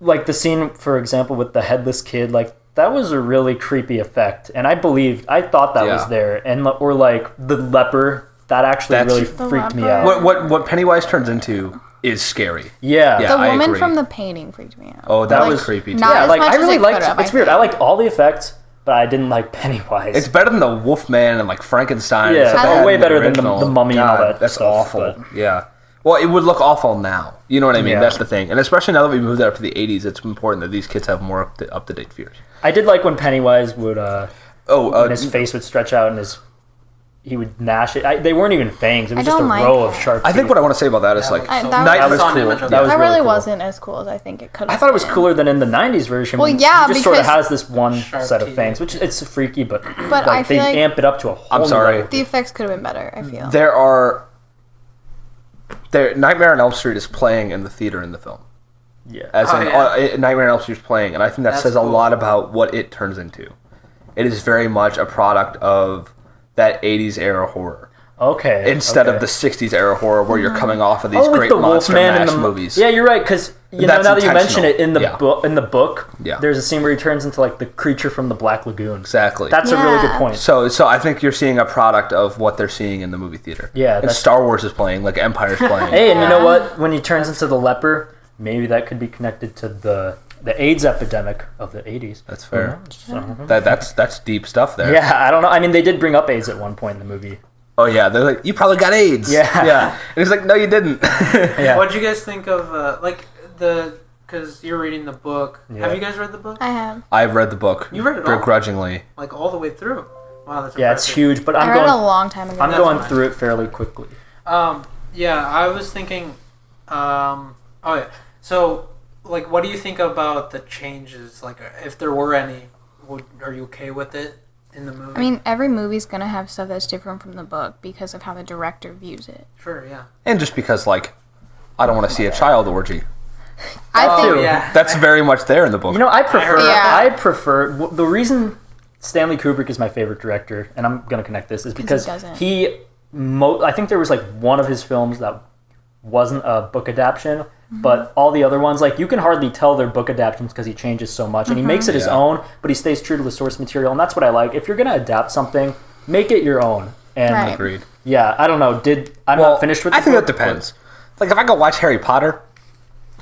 Like the scene, for example, with the headless kid. Like, that was a really creepy effect, and I thought that Yeah. was there. And or like the leper, that actually That's- really The freaked me leper. out. What Pennywise turns into is scary. Yeah. Yeah. the I woman agree. from the painting freaked me out. Oh, that Like, was creepy too. not Yeah, as like much I as really it liked. could've, I It's weird. I think. liked all the effects, but I didn't like Pennywise. It's better than the Wolfman and like Frankenstein. Yeah, and stuff I they like- had way in better than original. the Mummy and all God, that That's stuff, awful. but- Yeah. Well, it would look awful now. You know what I mean? Yeah. That's the thing. And especially now that we moved up to the 80s, it's important that these kids have more up to date fears. I did like when Pennywise would, when his Oh, face would stretch out and he would gnash it. They weren't even fangs. It was I just a don't like row it. of sharp. I think teeth. what I want to say about that is Yeah, like so- that Night was was on cool. image of That was That really really cool. wasn't as cool as I think it could have I thought it was been. cooler than in the '90s version. Well, when yeah, it just sort of because- has this one Sharp set of teeth. fangs, which it's freaky, but But I they feel like- amp it up to a whole. I'm new sorry. level. The effects could have been better, I feel. Nightmare on Elm Street is playing in the theater in the film. Yeah. As Oh, in, yeah. Nightmare on Elm Street is playing, and I think that That's says a cool. lot about what it turns into. It is very much a product of that 80s era horror. Okay. Instead okay. of the 60s era horror where you're coming off of these Oh, like great the monster Wolfman and mash the movies. Yeah, you're right. Because now That's that you mention it, in the intentional. book, Yeah. there's a scene where he turns into like the creature from the Black Lagoon. Exactly. That's a really good Yeah. point. So I think you're seeing a product of what they're seeing in the movie theater. Yeah, And that's- Star Wars is playing, like Empire's playing. Hey, and you know what? When he turns into the leper, maybe that could be connected to the AIDS epidemic of the 80s. That's fair. Who knows? So- That's deep stuff there. yeah, I don't know. I mean, they did bring up AIDS at one point in the movie. Oh yeah, they're like, you probably got AIDS. Yeah. And he's like, no, you didn't. Yeah. What'd you guys think of because you're reading the book? Yeah. Have you guys read the book? I have. I've read the book. You read it all? begrudgingly. Like all the way through. Wow, that's Yeah, it's impressive. huge, but I I'm read it a going. long time ago. I'm That's going fine. through it fairly quickly. Yeah, I was thinking. Oh yeah. So, like, what do you think about the changes? Like, if there were any, are you okay with it in the movie? I mean, every movie's gonna have stuff that's different from the book because of how the director views it. sure, yeah. And just because, like, I don't want to see a child orgy. I think yeah. That's very much there in the book. You know, I prefer. Yeah. The reason Stanley Kubrick is my favorite director, and I'm gonna connect this, is because doesn't. I think there was like one of his films that wasn't a book adaptation, but all the other ones, like, you can hardly tell they're book adaptations because he changes so much, and he makes it his own, but he stays true to the source material, and that's what I like. If you're gonna adapt something, make it your own. And Right. Agreed. yeah, I don't know. I'm not finished with. The I think book, that depends. Like, if I go watch Harry Potter,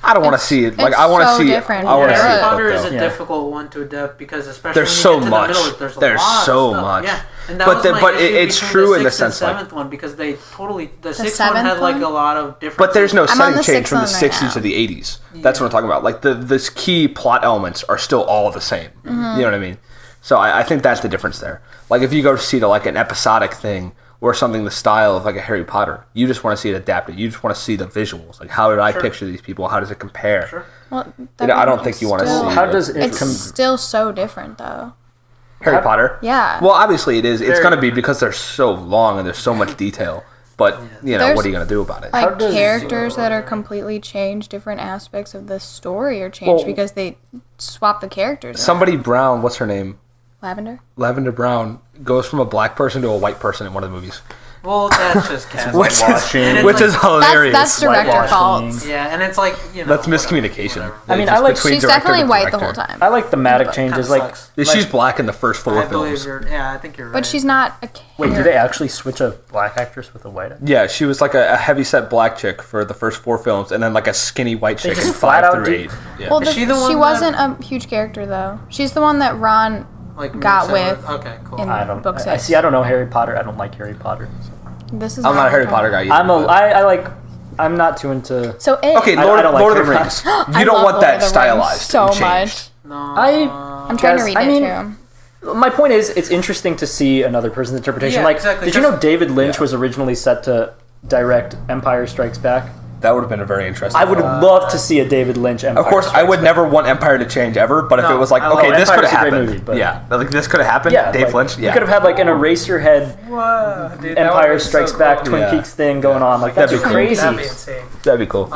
I don't want to see it. Like, it's I want to so see. different. I want to Yeah. see Harry it. Potter book, is though. a Yeah. difficult one to adapt because especially There's when you so get to much. the middle, there's There's lot so of stuff. much. Yeah, and that But was the- my but issue it's between true the in the sixth and sense, like- seventh one because they totally the sixth seventh one had like one? a lot of different. But there's no I'm on setting the change sixth from the one right 60s now. to the 80s. That's what I'm talking about. Like, the key plot elements are still all the same. You know what I mean? So I think that's the difference there. Like, if you go to see like an episodic thing or something the style of like a Harry Potter, you just want to see it adapted. You just want to see the visuals. Like, how did I picture these people? How does it compare? Sure. well, You know, I don't think you want to still- see How does it It's still so different, though. Harry Potter. Yeah. Well, obviously it is. It's Very going to be because they're so long and there's so much detail. But, you know, There's- what are you going to do about it? Like does- characters that are completely changed, different aspects of the story are changed Well- because they swap the characters. around. Somebody Brown, what's her name? Lavender. Lavender Brown goes from a black person to a white person in one of the movies. Well, that's just casting. Which Whitewashing. is, which is hilarious. That's director Whitewashing. fault. Yeah, and it's like you know. That's whatever. miscommunication. I mean, Just I like- between She's director definitely to white the whole director. time. I like thematic But changes. kinda Like, sucks. Yeah, she's black in the first four I believe films. I think you're right. But she's not a wait, character. do they actually switch a black actress with a white actress? Yeah, she was like a heavy-set black chick for the first four films, and then like a skinny white chick just in flat 5 out through do- 8. Yeah. Well, Is she the one she that- wasn't a huge character though. She's the one that Ron like got Sarah- with Okay, cool. in I don't. book I 6. see. I don't know Harry Potter. I don't like Harry Potter. This is I'm not a Harry what Potter talking guy either. I'm a. but- I like. I'm not too into. So it. Okay, I Lord, don't like Lord of the Harry Rings. I You don't love want Lord that of the Rings stylized so and much. changed. No. I'm trying to read I it mean, too. My point is, it's interesting to see another person's interpretation. Yeah, like, exactly, did you know 'cause- David Lynch Yeah. was originally set to direct Empire Strikes Back? That would have been a very interesting. I would film. love to see a David Lynch Empire. Of course, I Strikes would Back. never want Empire to change ever, but if No, it was like, I love okay, this could Empire's have a great happened. movie, but- Yeah, like this could have happened. Yeah, Dave like, Lynch. We Yeah, could have had like an Eraserhead Whoa, dude, that would've Empire been so Strikes cool. Back Twin Yeah. Peaks thing going on. Like, that's That'd be cool. crazy. That'd be insane. that'd be cool.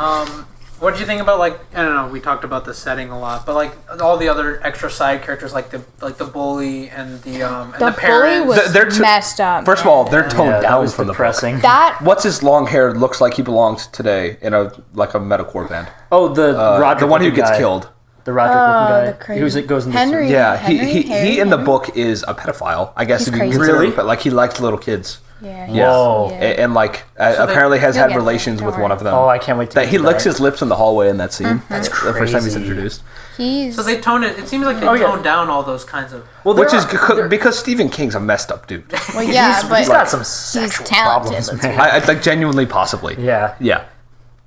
What did you think about like I don't know? We talked about the setting a lot, but like all the other extra side characters, like the bully and the The bully parents. was They're too- messed up. First of all, they're toned Yeah, that down was from depressing. the book. that What's his long hair looks like he belongs today in a like a metalcore band. Oh, the Roger, the one who gets killed. The Roger the looking guy. crazy- Who's it goes into Henry. Yeah, Henry? he in the Henry? book is a pedophile. I guess He's if you crazy. can consider Really? it, but like he likes little kids. Yeah. Yeah. Whoa. Yeah. And like they- apparently has You'll had get there, relations don't with worry. one of them. Oh, I can't wait to. That get he to licks that. his lips in the hallway in that scene. That's The first time he's crazy. introduced. He's. So they tone it. It seems like they Oh, yeah. toned down all those kinds of. Well, Which there is because Stephen King's a messed up dude. well, yeah, but he's got some sexual talented, problems, let's man. I like genuinely possibly. Yeah. Yeah.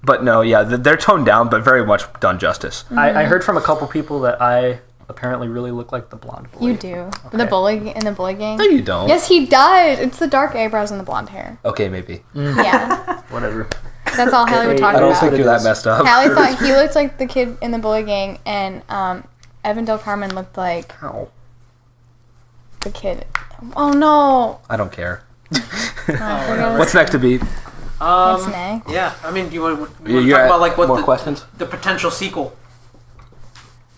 But no, yeah, they're toned down, but very much done justice. I heard from a couple people that I apparently really look like the blonde boy. you do the bully in the bully gang. No, you don't. Yes, he does. It's the dark eyebrows and the blonde hair. Okay, maybe. Yeah, Whatever. that's all Hallie would talk I don't about. think you're it that is. messed up. Hallie thought he looked like the kid in the bully gang, and Evan Del Carmen looked like Ow. the kid. Oh no! I don't care. What's What's next to be? next? Yeah, I mean, do you want to You talk got about like what more questions? the potential sequel?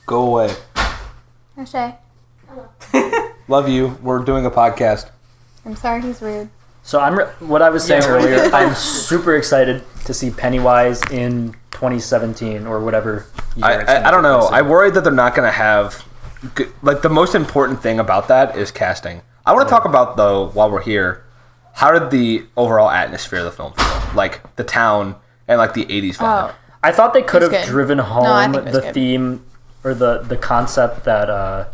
Go away. Shay. Love you. We're doing a podcast. I'm sorry, he's rude. So what I was saying Yeah. earlier. I'm super excited to see Pennywise in 2017 or whatever. year it's gonna I don't take know. place in. I worry that they're not going to have. Like, the most important thing about that is casting. I want to talk about, though, while we're here, how did the overall atmosphere of the film feel? Like, the town and, like, the 80s vibe. Oh, I thought they could It was have good. driven I home think it was the good. theme or the concept that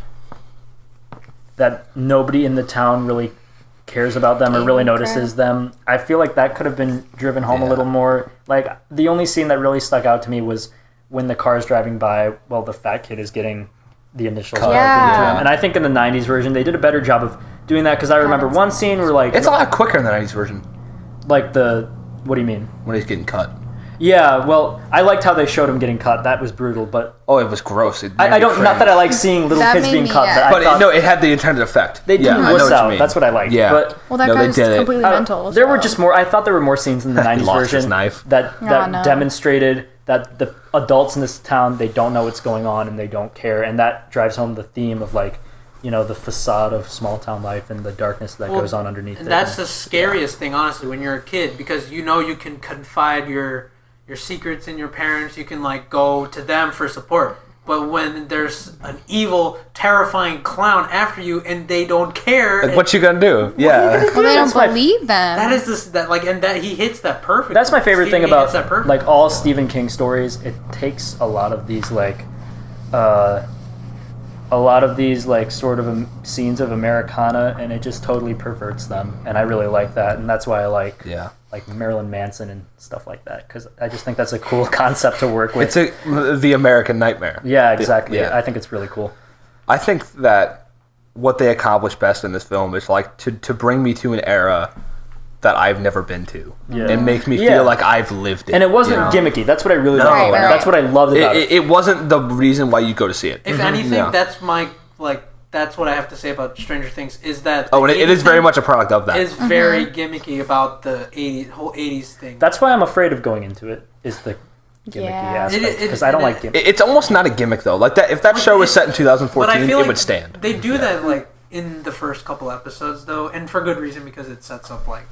that nobody in the town really cares about them or really Okay. notices them. I feel like that could have been driven home a little more. Like, the only scene that really stuck out to me was when the car's driving by, well, the fat kid is getting the initials carved Yeah. into him. And I think in the 90s version, they did a better job of doing that, because I remember one scene where, like... It's a lot quicker in the 90s version Like the... What do you mean? when he's getting cut. Yeah, well, I liked how they showed him getting cut. That was brutal, but... Oh, it was gross. I don't... Not that I like seeing little That kids made being me, cut, yeah. but I thought... No, it had the intended effect. They didn't I know wuss what you out. mean. That's what I liked. Yeah. But Well, that No, they guy's did it. completely mental. there were so- just more... I thought there were more scenes in the 90s lost version his knife. that No. demonstrated that the adults in this town, they don't know what's going on and they don't care, and that drives home the theme of, like, you know, the facade of small town life and the darkness that goes on underneath it. And that's the scariest thing, honestly, when you're a kid, because you know you can confide your secrets in your parents. You can, like, go to them for support. But when there's an evil, terrifying clown after you and they don't care, Like, what you gonna do? Yeah. Well, they don't That's my- believe them. that is this that like, and that he hits that perfect. That's my favorite thing Stephen King about hits that perfect. like all Stephen King stories. It takes a lot of these like sort of scenes of Americana, and it just totally perverts them, and I really like that, and that's why I like Marilyn Manson and stuff like that, because I just think that's a cool concept to work with. It's the American nightmare. Yeah, exactly. Yeah. I think it's really cool. I think that what they accomplished best in this film is like to bring me to an era that I've never been to, and make me Yeah. feel like I've lived it. And it wasn't you know? gimmicky. That's what I really No, liked. right. That's what I loved about it. It wasn't the reason why you go to see it. if anything, Yeah. that's what I have to say about Stranger Things is that Oh, and the it is 80s very thing much a product of that. is very gimmicky about the whole 80s thing. That's why I'm afraid of going into it. Is the gimmicky Yeah. aspect, because I don't like gimmick. It's almost not a gimmick though. Like that, if that show was set in But 2014, I feel it like would stand. They do that like in the first couple episodes though, and for good reason, because it sets up like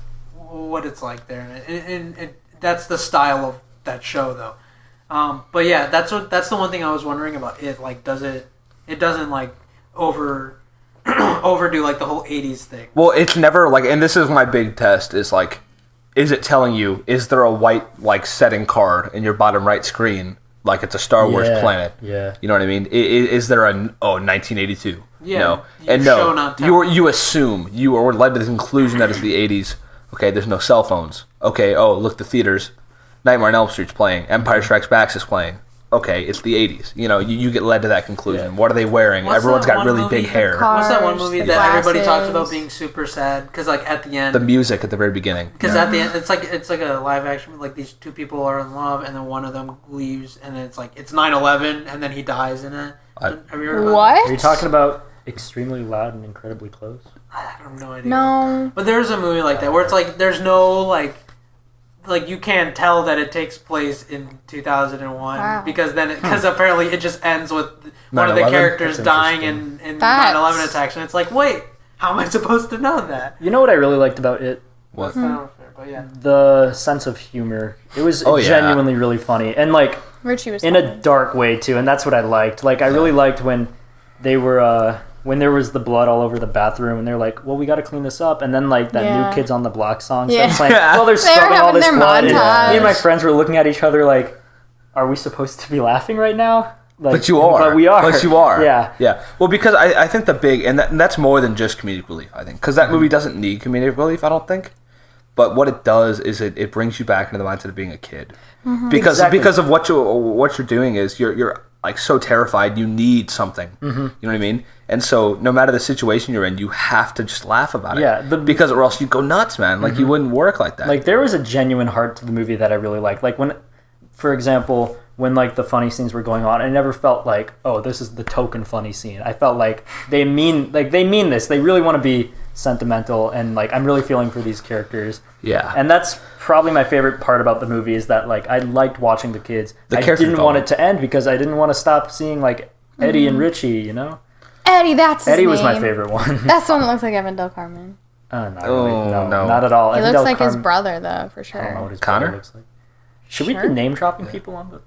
what it's like there, and that's the style of that show though. But yeah, that's the one thing I was wondering about it. Like, it doesn't like overdo like the whole 80s thing. Well, it's never like, and this is my big test is like, is it telling you, is there a white like setting card in your bottom right screen like it's a Star Wars planet? Yeah. You know what I mean? Is there a 1982? Yeah, No. you And show no. not tell. You assume you are led to the conclusion that it's the 80s. Okay, there's no cell phones. Okay, oh look, the theaters. Nightmare on Elm Street's playing. Empire Strikes Back is playing. Okay, it's the 80s. You know, you get led to that conclusion. Yeah. What are they wearing? What's Everyone's that got one really movie? big hair. What's that one Cars, movie the that everybody talks glasses. about being super sad? Because like at the end, The music at the very beginning. because at the end, it's like a live action. Like these two people are in love, and then one of them leaves, and then it's like it's 9/11, and then he dies in it. Have you heard about What? Are you talking about Extremely Loud and Incredibly Close? that? I have no idea. No. But there's a movie like that where it's like there's no like you can't tell that it takes place in 2001 Wow. because apparently it just ends with one of the 9/11? characters That's dying interesting. in That's- 9/11 attacks, and it's like, wait, how am I supposed to know that? You know what I really liked about it? What? That's not fair, but yeah. The sense of humor. It was Oh, yeah. genuinely really funny, and like Richie was in a fine. dark way too, and that's what I liked. Like I really liked when they were when there was the blood all over the bathroom, and they're like, "Well, we got to clean this up," and then like that Yeah. New Kids on the Block song. Yeah. It's like, well, they're They were scrubbing all having this their blood, and montage. me and my friends were looking at each other like, "Are we supposed to be laughing right now?" Like, But you are. But we are. But you are. Yeah. Yeah. Well, because I think the big, and that's more than just comedic relief, I think. Because that movie doesn't need comedic relief, I don't think. But what it does is it brings you back into the mindset of being a kid. Because Exactly. because of what you're doing is you're like so terrified you need something. You know what I mean? And so no matter the situation you're in, you have to just laugh about it. Yeah, because or else you go nuts, man. Like you wouldn't work like that. Like there was a genuine heart to the movie that I really liked. Like when, for example, when like the funny scenes were going on, I never felt like, oh, this is the token funny scene. I felt like they mean this. They really want to be sentimental, and like I'm really feeling for these characters. Yeah. And that's probably my favorite part about the movie is that like I liked watching the kids. The I character didn't want development. it to end because I didn't want to stop seeing like Eddie and Richie. You know, Eddie, that's his Eddie name. was my favorite one. That's the one that looks like Evan Del Carmen. Not Oh, really. No, no. not at all. He Evan looks Del like his Carmen- brother, though, for I don't know what sure. his Connor? brother looks like. Should we Sure. be name dropping people on the?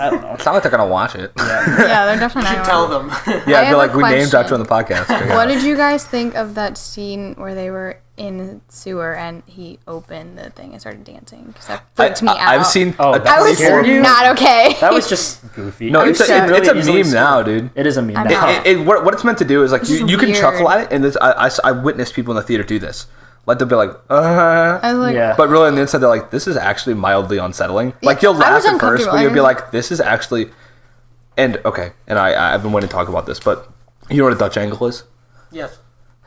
I don't know. It's not like they're gonna watch it. Yeah, they're definitely You not. should tell them. Yeah, I I'd be have like, a we named question. Dr. on the podcast. What did you guys think of that scene where they were in the sewer and he opened the thing and started dancing? Because that freaked me out. I've seen. Oh, a that I was scared you? not okay. That was just goofy. No, it's a really easily meme now, scared. dude. It is a meme I now. know. What it's meant to do is like It's just you can weird. chuckle at it, and I witnessed people in the theater do this. Like they'll be like, I was like, Yeah. but really on the inside they're like, this is actually mildly unsettling. Like you'll I was laugh at first, uncomfortable. but you'll be like, this is actually. And okay, and I've been waiting to talk about this, but you know what a Dutch angle is? Yes.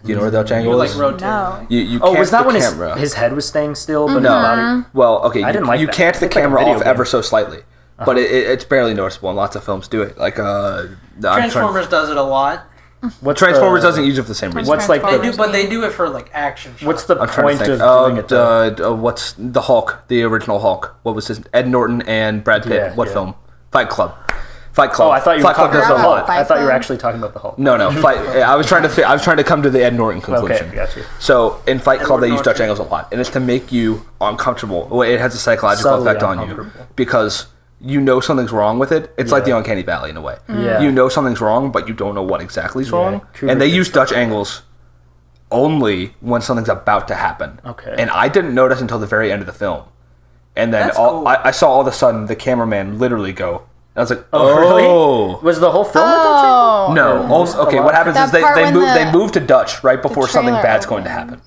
Do you know what a Dutch You angle like is? rotate. no. You Oh, can't was that the when camera. his head was staying still, but his No. body? Well, okay, I didn't like you that. can't the It looked like a camera video off game. ever so slightly, but it's barely noticeable, and lots of films do it. Like Transformers does it a lot. What's Transformers the, doesn't use it for the same reason. What's like They the, do, but they do it for like action shots. what's the I'm trying point to think. of doing it though? What's the Hulk? The original Hulk. What was his? Ed Norton and Brad Pitt. Yeah, What yeah. film? Fight Club. Fight Club. Oh, I thought you were Fight Club talking does about it the a Hulk. lot. I thought you were Club? actually talking about the Hulk. No. Fight. I was trying to come to the Ed Norton conclusion. Okay, got you. So in Fight Club, they use Norton. Dutch angles a lot, and it's to make you uncomfortable. Well, it has a psychological Subtly effect on you uncomfortable. because you know something's wrong with it. It's like the uncanny valley in a way. Yeah. You know something's wrong, but you don't know what exactly is wrong. Kubrick And they did use Dutch angles only when something's about to happen. Okay. And I didn't notice until the very end of the film. And then That's cool. I saw all of a sudden the cameraman literally go. And I was like, Oh, oh. really? Was the whole film a Dutch angle? Oh. No. Also, okay, what happens That is they part when they the- move to Dutch right before something trailer bad's going to opens. happen.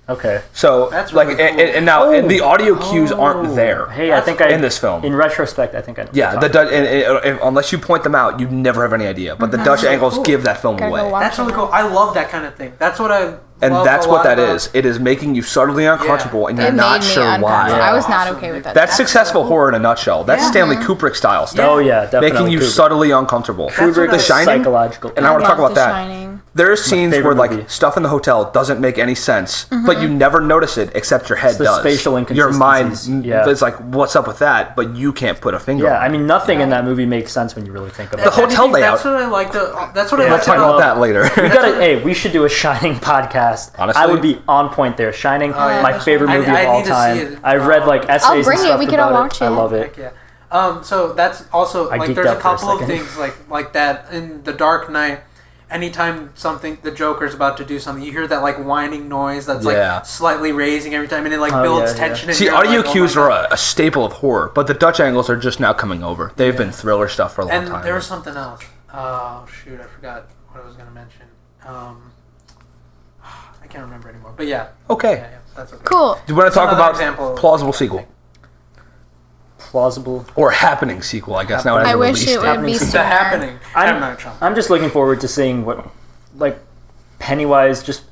Okay. So That's like really cool. and now and the audio cues aren't there. Hey, I think I in this film. In retrospect, I think I know. Yeah, what the you're Dutch and unless you point them out, you never have any idea. But the Dutch angles cool. give that film Gotta go away. watch That's really it. cool. I love that kind of thing. That's what I. And love that's a what lot that about- is. It is making you subtly uncomfortable, and you're It not made me sure uncomfortable. why. I was not Awesome. okay with that. That's That's successful so cool. horror in a nutshell. That's Yeah. Stanley Kubrick style stuff. Oh yeah, definitely. Making you Kubrick. subtly uncomfortable. That's what The I- Shining, Psychological. and I want to talk love about The that. Shining. There are scenes where favorite like movie. stuff in the hotel doesn't make any sense, but you never notice it except your head the does. spatial Your mind inconsistencies. Yeah. is like, what's up with that? But you can't put a finger Yeah, on I it. mean, nothing in that movie makes sense when you really think about The it. hotel Anything- layout. That's what I like. That's what I Yeah. like We'll talk about that later. We gotta. Hey, we should do a Shining podcast. Honestly? I would be on point there. Shining, yeah. my favorite movie I of all need to see time. it. I've read like essays bring and it. stuff We could about all watch I it. love it. Heck yeah. So that's also I like geeked there's a out for a couple of second. things like that in The Dark Knight. Anytime the Joker's about to do something, you hear that like whining noise that's Yeah. like slightly raising every time, and it like Oh, builds yeah, yeah. tension. And See, you're audio like, oh cues my are God. a staple of horror, but the Dutch angles are just now coming over. They've been thriller stuff for a long And time. there was something else. Oh shoot, I forgot what I was gonna mention. I can't remember anymore. But yeah, Okay. yeah, that's okay. Cool. Do you want to talk another about example. plausible sequel Plausible. or happening sequel? I guess now. I has a wish release it date. would Happening be soon. The sooner. Happening. M. Night Shyamalan. I'm just looking forward to seeing what, like, Pennywise just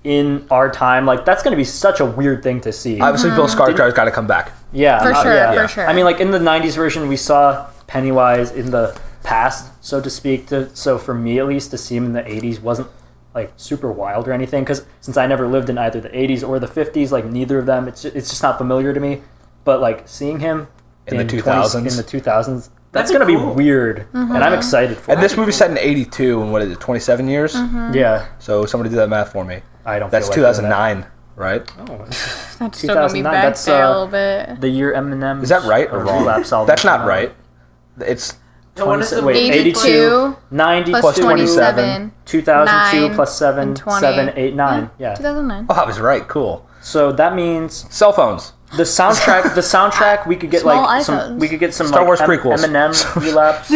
in our time. Like, that's gonna be such a weird thing to see. Obviously, Bill Skarsgård's got to come back. Yeah, For sure, yeah. for sure. I mean, like in the '90s version, we saw Pennywise in the past, so to speak. So for me, at least, to see him in the '80s wasn't like super wild or anything. Because since I never lived in either the '80s or the '50s, like neither of them, it's just not familiar to me. But like seeing him In the 2000s? in the 2000s, that's That'd gonna be be cool. weird, and I'm excited for And it. this movie's set in '82, and what is it? 27 years. Yeah, So somebody do that math for me. I don't. That's feel like doing 2009, right? that. Oh, That's still gonna be 2009, back that's, there a little bit. the year Eminem. Is that right or wrong? Relapse album That's not came out. right. It's So what is the Wait, 82 90 plus plus 27. 2002 9 plus 7, and 20. 7, 8, 9. Yeah. 2009. oh, I was right. Cool. So that means Cell phones. the soundtrack. The soundtrack we could get Small like some. iPhones. We could get some Star like Wars prequels. Eminem relapse.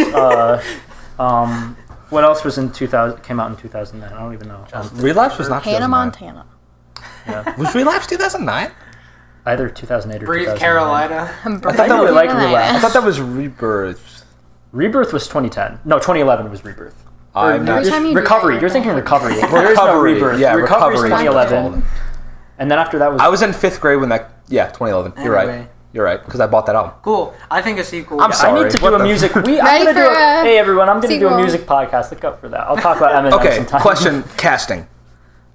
What else was in 2000? Came out in 2009. I don't even know. Relapse was not Hannah 2009. Montana. Was Relapse 2009? Either 2008 or Breathe 2009. Carolina? I really like I Relapse. thought that was Rebirth. Rebirth was 2010. No, 2011 was Rebirth. I'm not. Every time you do Recovery. that, You're you're thinking like- Recovery. There is no Recovery, Rebirth. yeah, Recovery is Recovery is 2011. And then after that was. I was in 5th grade when that. Yeah, 2011. You're right. Anyway. You're right because I bought that album. Cool. I think a sequel. I'm I sorry. need to What do a the- music. I'm Ready gonna do for a hey everyone, I'm gonna do sequel. a music podcast. Look up for that. I'll talk about Eminem Okay. sometime. Question: casting.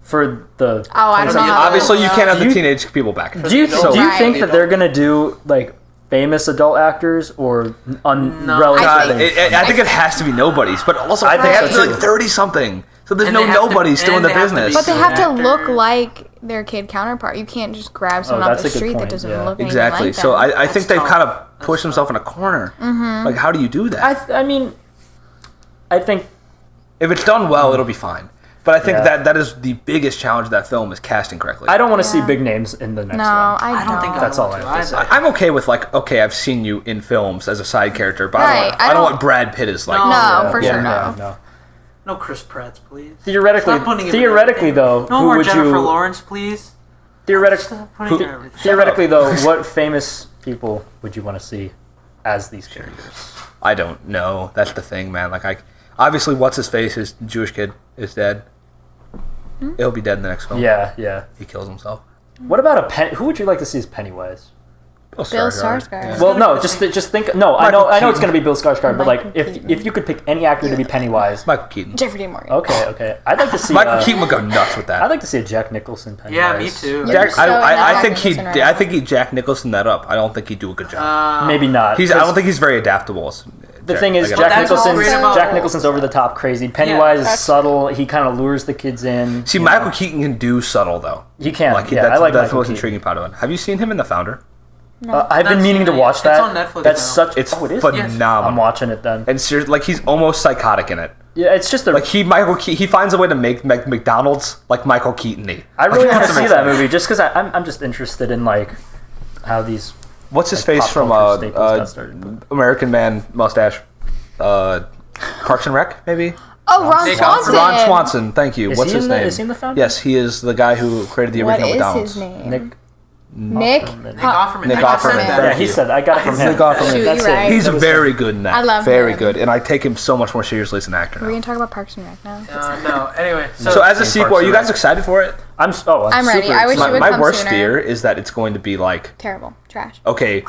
For the. Oh, I don't know. how Obviously, that you will can't have Do the you- teenage people back. Do you So- do you Right. think that they're gonna do like famous adult actors or No. unrelated? God, think- I think it has to be nobodies, but also I they think have so, to be too. like 30 something. So there's And no they have to- nobodies still in and the they have to be business. But they have to Actor. look like their kid counterpart. You can't just grab someone off that's the a good street that point, doesn't yeah. look anything Exactly. like So them. I think they've tough. kind of pushed themselves in a corner. Like, how do you do that? I mean, I think If it's done well, it'll be fine. But I think Yeah. that is the biggest challenge of that film is casting correctly. I don't want to see Yeah. big names in the next No, one. I don't. don't think That's all I want have to say. either. I'm okay with like, okay, I've seen you in films as a side character, but Right, I don't want Brad Pitt as like. No. No, for sure, Yeah, no. no. No Chris Pratt's, please. Theoretically, Stop putting him in theoretically everything. though, No who more would Jennifer you? Lawrence, please. Theoretically, Stop putting her in everything. theoretically though, what famous people would you want to see as these characters? I don't know. That's the thing, man. Like, obviously, what's his face? His Jewish kid is dead. He'll be dead in the next film. Yeah. He kills himself. What about who would you like to see as Pennywise? Bill Skarsgård. Yeah. Well, no, just think. No, I know it's going to be Bill Skarsgård, but like Michael Keaton. if you could pick any actor to be Pennywise, Michael Keaton. Jeffrey Dean Morgan. okay, I'd like to see. Michael Keaton would go nuts with that. I'd like to see a Jack Nicholson Pennywise. Yeah, me too. Yeah. Jack, I think Nicholson right I now. think he Jack Nicholson that up. I don't think he'd do a good job. Maybe not. I don't think he's very adaptable. The thing is, Like, Jack that's what's Nicholson's great about- Jack Nicholson's over the top crazy. Pennywise is that's- subtle. He kind of lures the kids in. See, you know. Michael Keaton can do subtle though. He can. Like, Yeah, I like that's the Michael most Keaton. intriguing part of it. Have you seen him in The Founder? I've been Not meaning seen to it watch yet. that. It's on Netflix That's now. such. It's oh, it is. phenomenal. I'm watching it then. And seriously, like he's almost psychotic in it. Yeah, it's just a. Like he finds a way to make McDonald's like Michael Keaton-y. I really Like, want to that's see amazing. that movie just because I'm just interested in like how these What's his like, face pop from culture staples got started. American Man mustache? Parks and Rec, maybe. Oh, Ron Nick Swanson. Ron Swanson, thank you. Is What's he his in the- name? is he in The Founder? Yes, he is the guy who created the What original is McDonald's. his name? Nick. Nick Offerman. Nick I just said Offerman, that. thank Yeah, he you. said I got it from him. Nick Offerman. Shoot, That's you're it. right. He's That was very him. good in that. I love very him. good, and I take him so much more seriously as an actor Are we now. gonna talk about Parks and Rec now? No. Anyway, So as a Seen sequel, are Parks you and guys Rec. excited for it? I'm ready. super I wish excited. it would My come worst sooner. fear is that it's going to be like, Terrible. Trash. okay,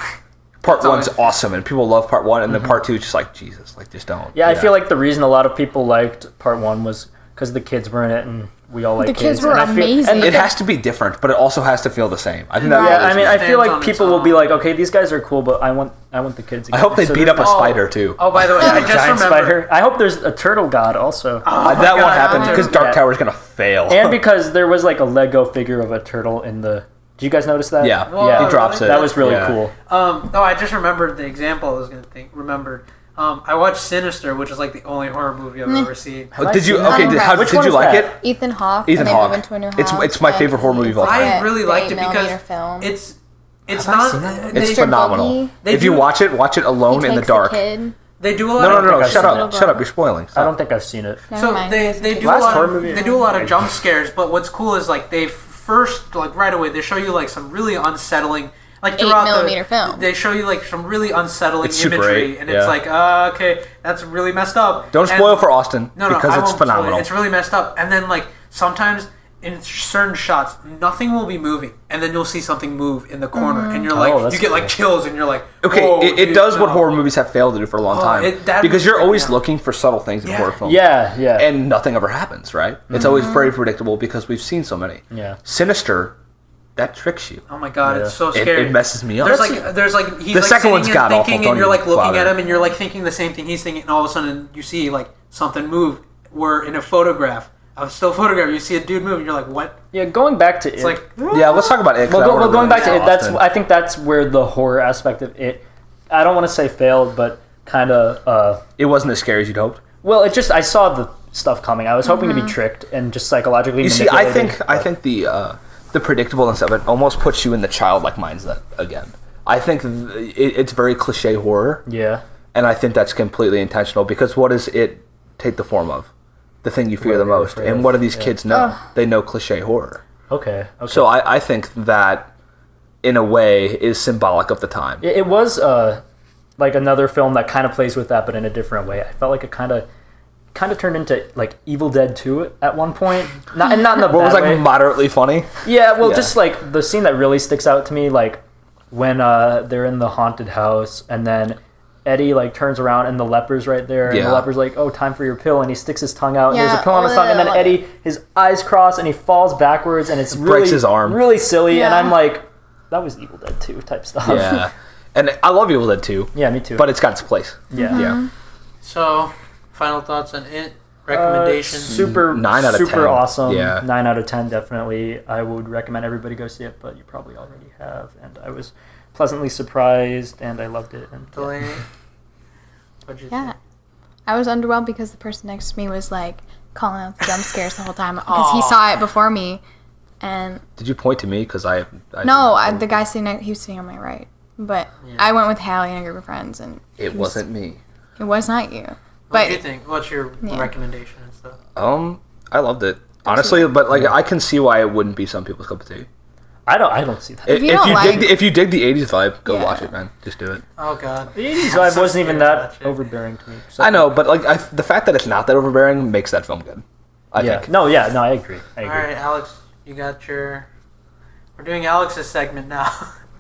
part That's one's always- awesome, and people love part one, and then part two is just like, Jesus, like just don't. Yeah, I do feel that. like the reason a lot of people liked part one was because the kids were in it, and we all like The kids were and I feel- amazing. and it has to be different, but it also has to feel the same. I think that Right. Yeah, really I mean, is- I feel Stands like on its people will be own. like, okay, these guys are cool, but I want the kids. I hope they So beat up a there's spider too. Oh, by the way, I a just giant remembered. spider. I hope there's a turtle god also, that won't God, happen dude. because Dark Yeah. Tower's gonna fail. and because there was like a Lego figure of a turtle in the. Did you guys notice that? yeah, Well, he drops it. That was really Yeah. cool. No, I just remembered the example I was gonna remembered. I watched Sinister, which is like the only horror movie I've ever seen. Oh, I did you? seen that? Okay, Which did one you is like that? it? Ethan Hawke. Ethan and they Hawke. move into a new It's- house, it's my and favorite horror movie of all it's time. I a really liked it 8mm because film. it's Have I not. seen that? They, It's Mr. phenomenal. Boogie. They If you do- watch it alone He in the takes dark. kid. they do a lot. No, of, no, no, I've shut seen up, it. shut up. You're spoiling. I don't think I've seen it. Never So mind. they do a Last lot. horror movie They I do a lot of watched. jump scares, but what's cool is like they first like right away they show you like some really unsettling like throughout 8mm the film. They show you like some really unsettling It's Super imagery, 8, and it's yeah. like okay, that's really messed up. Don't And- spoil for Austin No, because I it's won't spoil it. phenomenal. It's really messed up. And then like sometimes in certain shots, nothing will be moving, and then you'll see something move in the corner, and you're like, Oh, that's you get like cool. chills, and you're like, Okay, whoa, it dude, does what no. horror movies have failed to do for a long time that because you're was- always yeah. looking for subtle things in Yeah. horror films. Yeah, yeah. and nothing ever happens, right? It's always very predictable because we've seen so many. Yeah. Sinister, that tricks you. Oh my god, Yeah. it's so It, scary. it messes me up. There's like he's The like second sitting one's and god-awful, thinking, don't and you're like even looking bother. at him, and you're like thinking the same thing he's thinking, and all of a sudden you see like something move. We're in a photograph, a still photograph. You see a dude move, and you're like, what? Yeah, going back to It's it. like Yeah, let's talk about it. 'cause I wanna going really back to get it, that's Austin. I think that's where the horror aspect of it. I don't want to say failed, but kind of. It wasn't as scary as you'd hoped. Well, it just I saw the stuff coming. I was hoping to be tricked and just psychologically. You see, I manipulated, think the predictableness of it almost puts you in the childlike mindset again. I think it's very cliche horror, Yeah. and I think that's completely intentional because what does it take the form of? The thing you fear What the are you most. afraid And of? what do these Yeah. kids know? They know cliche horror. Okay. So I think that, in a way, is symbolic of the time. It was like another film that kind of plays with that, but in a different way. I felt like it kind of turned into like Evil Dead 2 at one point. Not in the What bad was like way. moderately funny? Yeah, well, Yeah. just like the scene that really sticks out to me, like when they're in the haunted house and then Eddie like turns around and the leper's right there, and Yeah. the leper's like, "Oh, time for your pill," and he sticks his tongue out. And Yeah. there's a pill on his tongue, and then Eddie, his eyes cross, and he falls backwards, and it's really, Breaks his arm. really silly. And Yeah. I'm like, that was Evil Dead 2 type stuff. Yeah. And I love Evil Dead too, yeah, me too. but it's got its place. yeah, Yeah. So, final thoughts on it. recommendation? Super 9 out of super 10. awesome. Yeah. 9 out of 10 definitely. I would recommend everybody go see it, but you probably already have. And I was pleasantly surprised, and I loved it. And Delaney? What'd you Yeah. think? I was underwhelmed because the person next to me was like calling out the jump scares the whole time because he saw it before me. And Did you point to me? Because the guy he was sitting on my right. But Yeah. I went with Hallie and a group of friends, and It he was- wasn't me. It was not you. What But do you think? What's your Yeah. recommendation and stuff? I loved it. Honestly, but like I can see why it wouldn't be some people's cup of tea. I don't see that. If you don't like- if you dig the 80s vibe, go Yeah. watch it, man. Just do it. Oh god. The 80s I'm vibe so wasn't even scared of that that shit. overbearing to me. So- I know, but like the fact that it's not that overbearing makes that film good. I yeah. think. No, I agree. All right, Alex, you got your. We're doing Alex's segment now.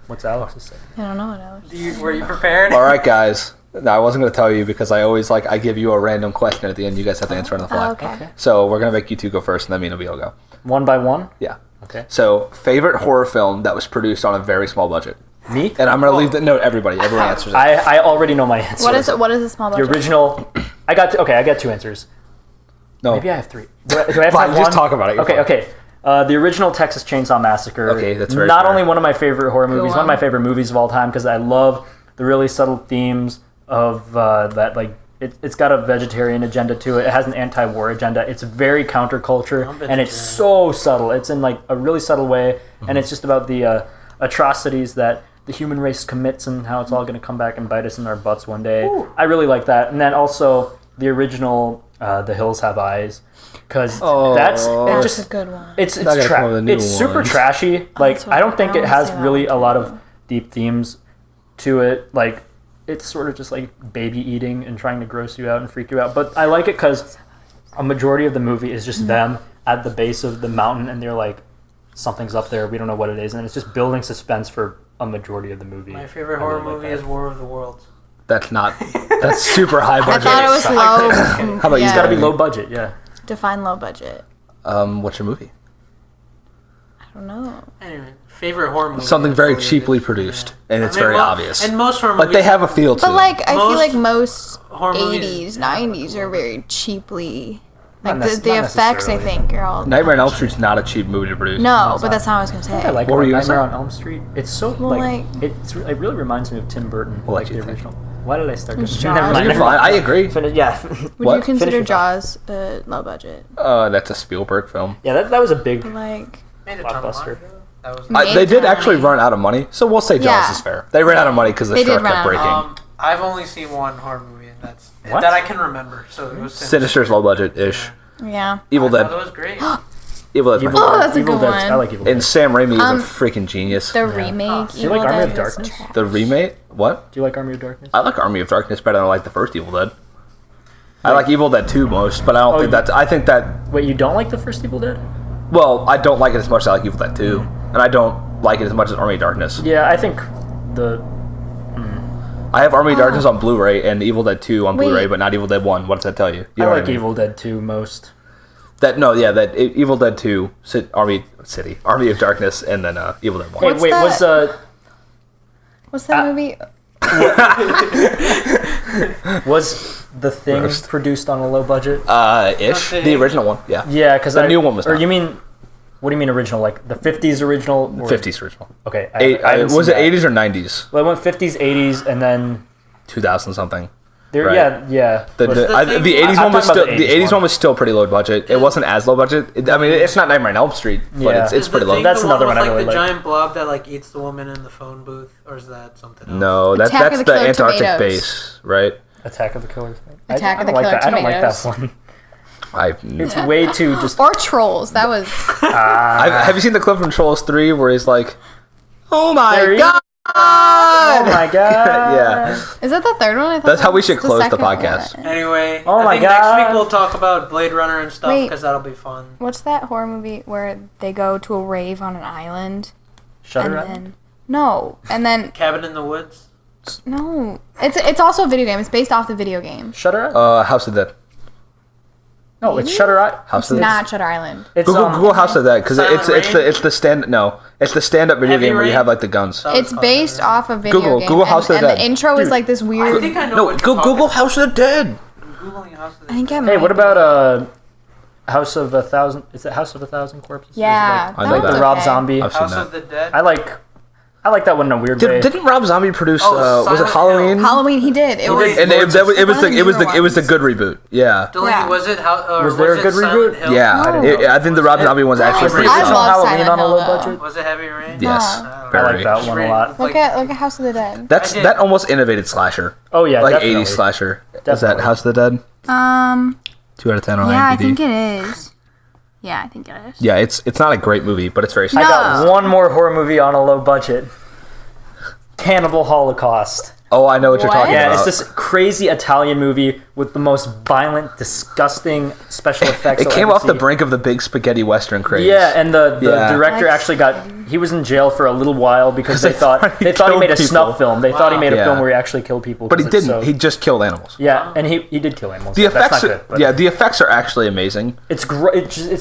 What's Alex's say? I don't know what else. Were you prepared? All right, guys. No, I wasn't going to tell you because I always I give you a random question at the end. You guys have to answer on the fly. Oh, okay. Okay. So we're going to make you two go first, and then me and Abhi will go. One by one? Yeah. Okay. So favorite horror film that was produced on a very small budget. Me? And I'm going to leave the no. Everyone answers it. I already know my answer. What is a small The budget? original. I got 2 answers. No. Maybe I have 3. Do I have to Fine, have just one? talk about it. You're Okay, fine. okay. The original Texas Chainsaw Massacre. Okay, that's very Not fair. only one of my favorite horror movies, one of on. my favorite movies of all time because I love the really subtle themes of that. Like it's got a vegetarian agenda to it. It has an anti-war agenda. It's very counterculture, I'm and it's vegetarian. so subtle. It's in like a really subtle way, and it's just about the atrocities that the human race commits and how it's all going to come back and bite us in our butts one day. I really like that, and then also the original The Hills Have Eyes. Because That's just a good one. it's I gotta come up with a new it's super one. trashy. Like what I don't think I it wanna has say that really one a lot too. of deep themes to it. Like it's sort of just like baby eating and trying to gross you out and freak you out. But I like it because a majority of the movie is just them at the base of the mountain, and they're like, something's up there. We don't know what it is, and it's just building suspense for a majority of the movie. My favorite I horror really like movie that. is War of the Worlds. That's not. That's super high I budget. thought it was low. How about you? Yeah. It's got to be low budget. Yeah. Define low budget. What's your movie? I don't know. Anyway, favorite horror movie. Something very That's cheaply really produced, good. and it's I mean, very well, obvious. And most horror Like movies. they have a feel to But them. like, I feel Most like most horror movies 80s, have, 90s are very cheaply. Not Like the not effects, I necessarily. think, are all. Nightmare on Elm Street's not a cheap movie to produce. No, it's but not. that's not what I was gonna say. I like What were you gonna Nightmare say? on Elm Street. It's so Well, like like- it really reminds me of Tim Burton, Well, like what the you think? original. Why did I start? It's Never Jaws. mind, You're never fine. mind. I agree. Yeah, Would What? you consider Finish your Jaws low budget? That's a Spielberg film. yeah. That was a big. Like, Made a ton of money, Blockbuster. though. That was. Made They a did ton of actually money. run out of money, so we'll say Jaws Yeah. is fair. They ran out of money because the They did shark run kept out of breaking. I've only seen one horror movie, and that's What? that I can remember. So it was Sinister's low budget ish. yeah. Evil I Dead. thought it was great. Evil Dead's Evil my Oh, Dead- that's a Evil good Dead's- one. I like Evil And Dead. Sam Raimi is a Um, freaking genius. The remake. Do you like Evil Army of Dead was Darkness? trash. The remake? What? Do you like Army of Darkness? I like Army of Darkness better than I like the first Evil Dead. I like Evil Dead 2 most, but I don't Oh, think that's. I think that. Wait, you don't like the first Evil Dead? Well, I don't like it as much as I like Evil Dead 2, and I don't like it as much as Army of Darkness. Yeah, I think the I have Army of Darkness on Blu-ray and Evil Dead 2 on Wait. Blu-ray, but not Evil Dead 1. What does that tell you? You I know what like mean? Evil Dead 2 most. Evil Dead 2, Army of Darkness, and then Evil Dead 1. Wait, What's was What's that movie? was the Thing Roast. produced on a low budget? Ish. Okay. The original one, yeah. Yeah, because The new one was Or not. you mean? What do you mean original? Like the 50s original? Or, 50s original. Okay. I haven't Was seen it that. 80s or 90s? Well, it went 50s, 80s, and then 2000 something. there. Right. Yeah. The, But- the, I, the thing- 80s I'm one was talking still about the the 80s 80s one was still pretty low budget. It wasn't as low budget. I mean, it's not Nightmare on Elm Street, but Yeah. it's Is the pretty low. thing That's the another one one with, I really the like. giant blob that like eats the woman in the phone booth, or is that something else? No, Attack that's of the the Killer Antarctic Tomatoes. base, right? Attack of the Killers. Attack I of the don't like Killer that. I don't like that Tomatoes. one. I've, It's way too just. Or Trolls. That was. have you seen the clip from Trolls 3 where he's like, "Oh There my you- god!" Oh my god. Yeah, Is that the third one? I thought That's how that we was should close the second podcast. one. Anyway, Oh I my think next God. week we'll talk about Blade Runner and stuff Wait. because that'll be fun. What's that horror movie where they go to a rave on an island? Shutter and Island? then no, and then Cabin in the Woods. no. It's also a video game. It's based off the video game. Shutter Island? House of Dead. No, it's Shutter Island. House It's of Dead. not Shutter Island. It's Google House of Dead because Silent it's Rain? the stand up video Heavy game where you Rain? have like the guns. That was It's called based Cabin in off a video Google- game. Google House of the and Dead. the intro is like this the Woods. weird. I think I know No, what you're Google talking House of the Dead. Googling House of the I think Dead. I Hey, might what be. about House of a Thousand? Is it House of a Thousand Corpses? Yeah, I Is it like like that. the Rob okay. Zombie. I've seen House that. of the Dead. I like that one in a weird way. Didn't Rob Zombie produce? Oh, was it Silent Halloween? Halloween, he did. It He was. did. And it was the One of the good reboot. Yeah. Delaney, Yeah. was it? Was there a good Silent reboot? Hill? Yeah. No. I think the Rob Zombie one's actually Was the pretty I original solid. love Halloween Silent on a low Hill, though. budget? Was it Heavy Rain? Yes. No. I like Very. that one a lot. Look at House of the Dead. That's I did. that almost innovated slasher. Oh yeah, Like definitely. 80s slasher. Is Definitely. that House of the Dead? 2 out of 10 on Yeah, IMDb. I think it is. Yeah, I think it is. Yeah, it's not a great movie, but it's very I solid. got one more horror movie on a low budget. Cannibal Holocaust. Oh, I know what you're What? talking Yeah, about. it's this crazy Italian movie with the most violent, disgusting special effects. It you'll came ever off the see. brink of the big spaghetti western craze. Yeah, and the Yeah. director Like- actually he was in jail for a little while because they thought he killed made a people. snuff film. They thought he made a Yeah. film where he actually killed people. But he 'cause it's didn't. so- He just killed animals. yeah, and he did kill animals. The That's effects, not good, but the effects are actually amazing. it's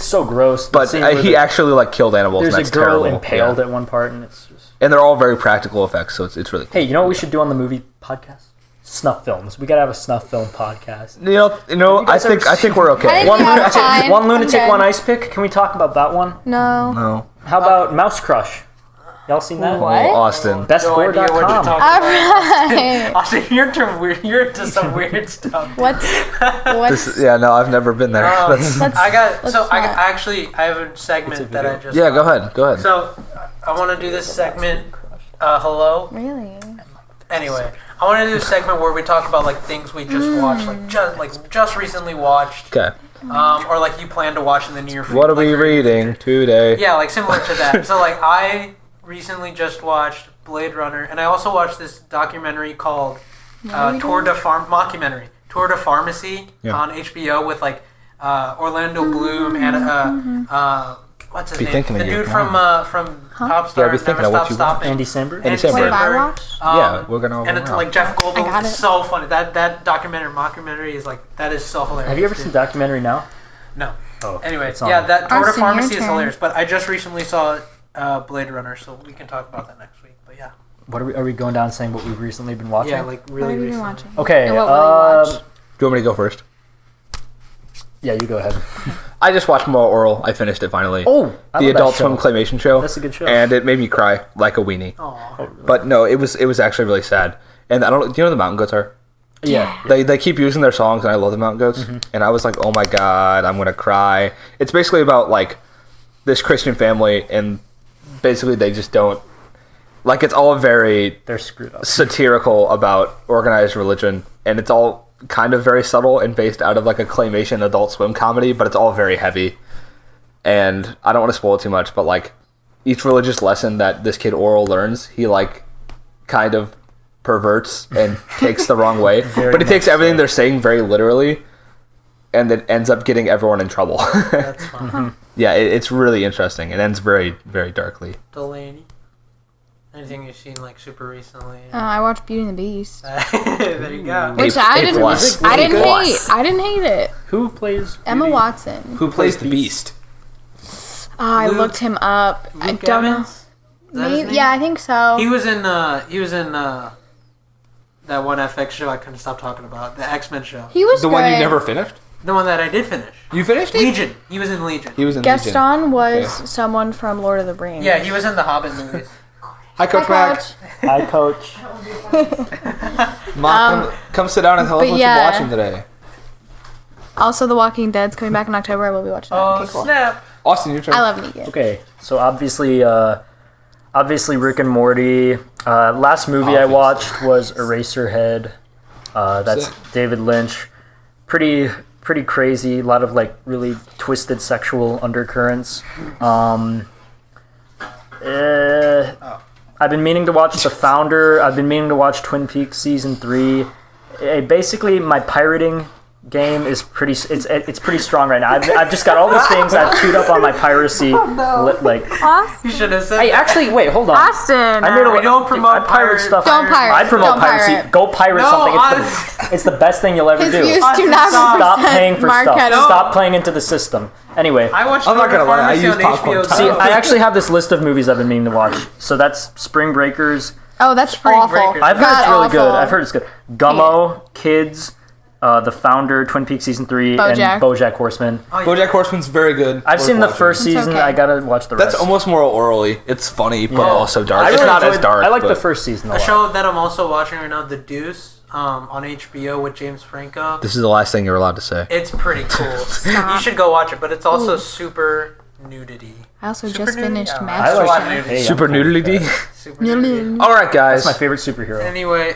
so gross. The But scene where he actually like killed animals. there's and a that's girl terrible. impaled Yeah. at one part, and it's just. And they're all very practical effects, so it's really cool. Hey, you know what we should do on the movie podcast? Snuff films. We gotta have a snuff film podcast. You know, I guys ever think we're I okay. think One Yeah, lunatic, fine. one lunatic, I'm one good. ice pick. Can we talk about that one? No. No, How about Mouse Crush? Y'all seen that? What? Oh, Austin. No idea what you're Bestgore.com. talking Alright. about. Austin, you're into some weird stuff. What's Yeah, no, I've never been there. Um, That's- let's I got let's so I not. actually I have a segment that I just yeah, go ahead. So I want to do this segment. Hello. Really? Anyway, I want to do a segment where we talk about like things we just watched, just recently watched, Okay. or like you plan to watch in the near future. What are we reading today? Yeah, like similar to that. So like I recently just watched Blade Runner, and I also watched this documentary called Tour de Mockumentary, Tour de Pharmacy Yeah. on HBO with like Orlando Bloom and what's his Be name? thinking The of you. dude from Pop Yeah, Star be Never thinking of what Stop you want. Stopping. Andy Samberg? Andy Samberg. What have I watched? Yeah, we're gonna And it's overlap. like Jeff I Goldblum. got It's it. so funny. That documentary, mockumentary, is like that is so hilarious. Have you ever dude. seen documentary now? No. Oh, Anyway, it's on. yeah, that Tour de Austin, your Pharmacy is turn. hilarious. But I just recently saw Blade Runner, so we can talk about that next week. But yeah, What are we going down saying what we've recently been watching? yeah, like What really have you been recently. watching? Okay. And what will you watch? Do you want me to go first? Yeah, you go ahead. I just watched More Oral. I finished it finally. Oh, I the love that Adult show. Swim claymation show. That's a good show. And it made me cry like a weenie. Aw. But no, it was actually really sad. And I don't. Do you know who the Mountain Goats are? Yeah. They keep using their songs, and I love the Mountain Goats. And I was like, oh my god, I'm gonna cry. It's basically about like this Christian family, and basically they just don't like. It's all very They're screwed up. satirical about organized religion, and it's all kind of very subtle and based out of like a claymation Adult Swim comedy, but it's all very heavy. And I don't want to spoil it too much, but like each religious lesson that this kid Oral learns, he like kind of perverts and takes the wrong way. But he takes much everything so. they're saying very literally, and it ends up getting everyone in trouble. That's fun. Yeah, it's really interesting. It ends very, very darkly. Delaney, anything you've seen like super recently? I watched Beauty and the Beast, There you go. which A- I A didn't. plus. I didn't A plus. hate. I didn't hate it. Who plays Emma Beauty? Watson. Who plays the Beast? I Luke- looked him up. I Luke don't know. Evans? Is that his Maybe, name? yeah, I think so. He was in that one FX show I couldn't stop talking about, the X-Men show. He was The good. one you never finished? The one that I did finish. You finished it? Legion. He was in Legion. He was in Legion. Gaston was Okay. someone from Lord of the Rings. Yeah, he was in the Hobbit movies. Hi, Coach Hi, Mac. Coach. Hi, Coach. Mom, come sit down and tell us but what yeah. you're watching today. Also, The Walking Dead's coming back in October. I will be watching that. Oh, Okay, cool. snap. Austin, your turn. I love Negan. Okay, so obviously Rick and Morty. Last movie I Obvious. watched was Eraserhead. That's Sick. David Lynch. Pretty crazy. A lot of like really twisted sexual undercurrents. I've been meaning to watch The Founder. I've been meaning to watch Twin Peaks season 3. Basically, my pirating game is pretty. It's pretty strong right now. I've just got all these things I've queued up on my piracy. Like, You should have said hey, that. actually, wait, hold on. Austin! I made a We don't promote I pirate stuff. Don't pirate. I promote Don't piracy. pirate. Go pirate No, something. honest- It's the best thing you'll ever His do. views Austin, do not stop. Stop represent paying for Mark stuff. Kettle. Stop playing into the system. Anyway, I watched I'm not gonna lie, I Pharmacy use on popcorn HBO. time. see, I actually have this list of movies I've been meaning to watch. So that's Spring Breakers. Oh, that's Spring awful. Breakers. I've heard God, it's really good. awful. I've heard it's good. Gummo, Kids, The Founder, Twin Peaks season 3, BoJack. and BoJack Horseman. Oh, yeah. BoJack Horseman's very good. I've Worth seen the watching. first It's season. okay. I gotta watch the rest. That's almost more orally. It's funny, but Yeah. also dark. I It's really not as enjoyed- dark. I like but the first season a A lot. show that I'm also watching right now, The Deuce, on HBO with James Franco. This is the last thing you're allowed to say. It's pretty cool. You should go watch it, but it's also super nudity. I also Super just nudity? finished Yeah. I Master like- Chef. nudity. Hey, Super I'm cool with nudity. that. Super nudity. All right, guys. That's my favorite superhero. Anyway,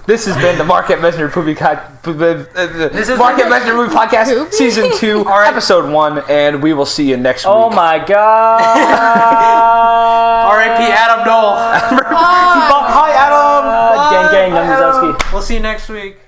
This has been the Market Messenger Movie is Market Messenger Movie Podcast, Poopy? Season 2, right. Episode 1, and we will see you next week. Oh my god! R.I.P. Adam Dole. Hi, Adam! Gang, gang, Young Wazowski. We'll see you next week.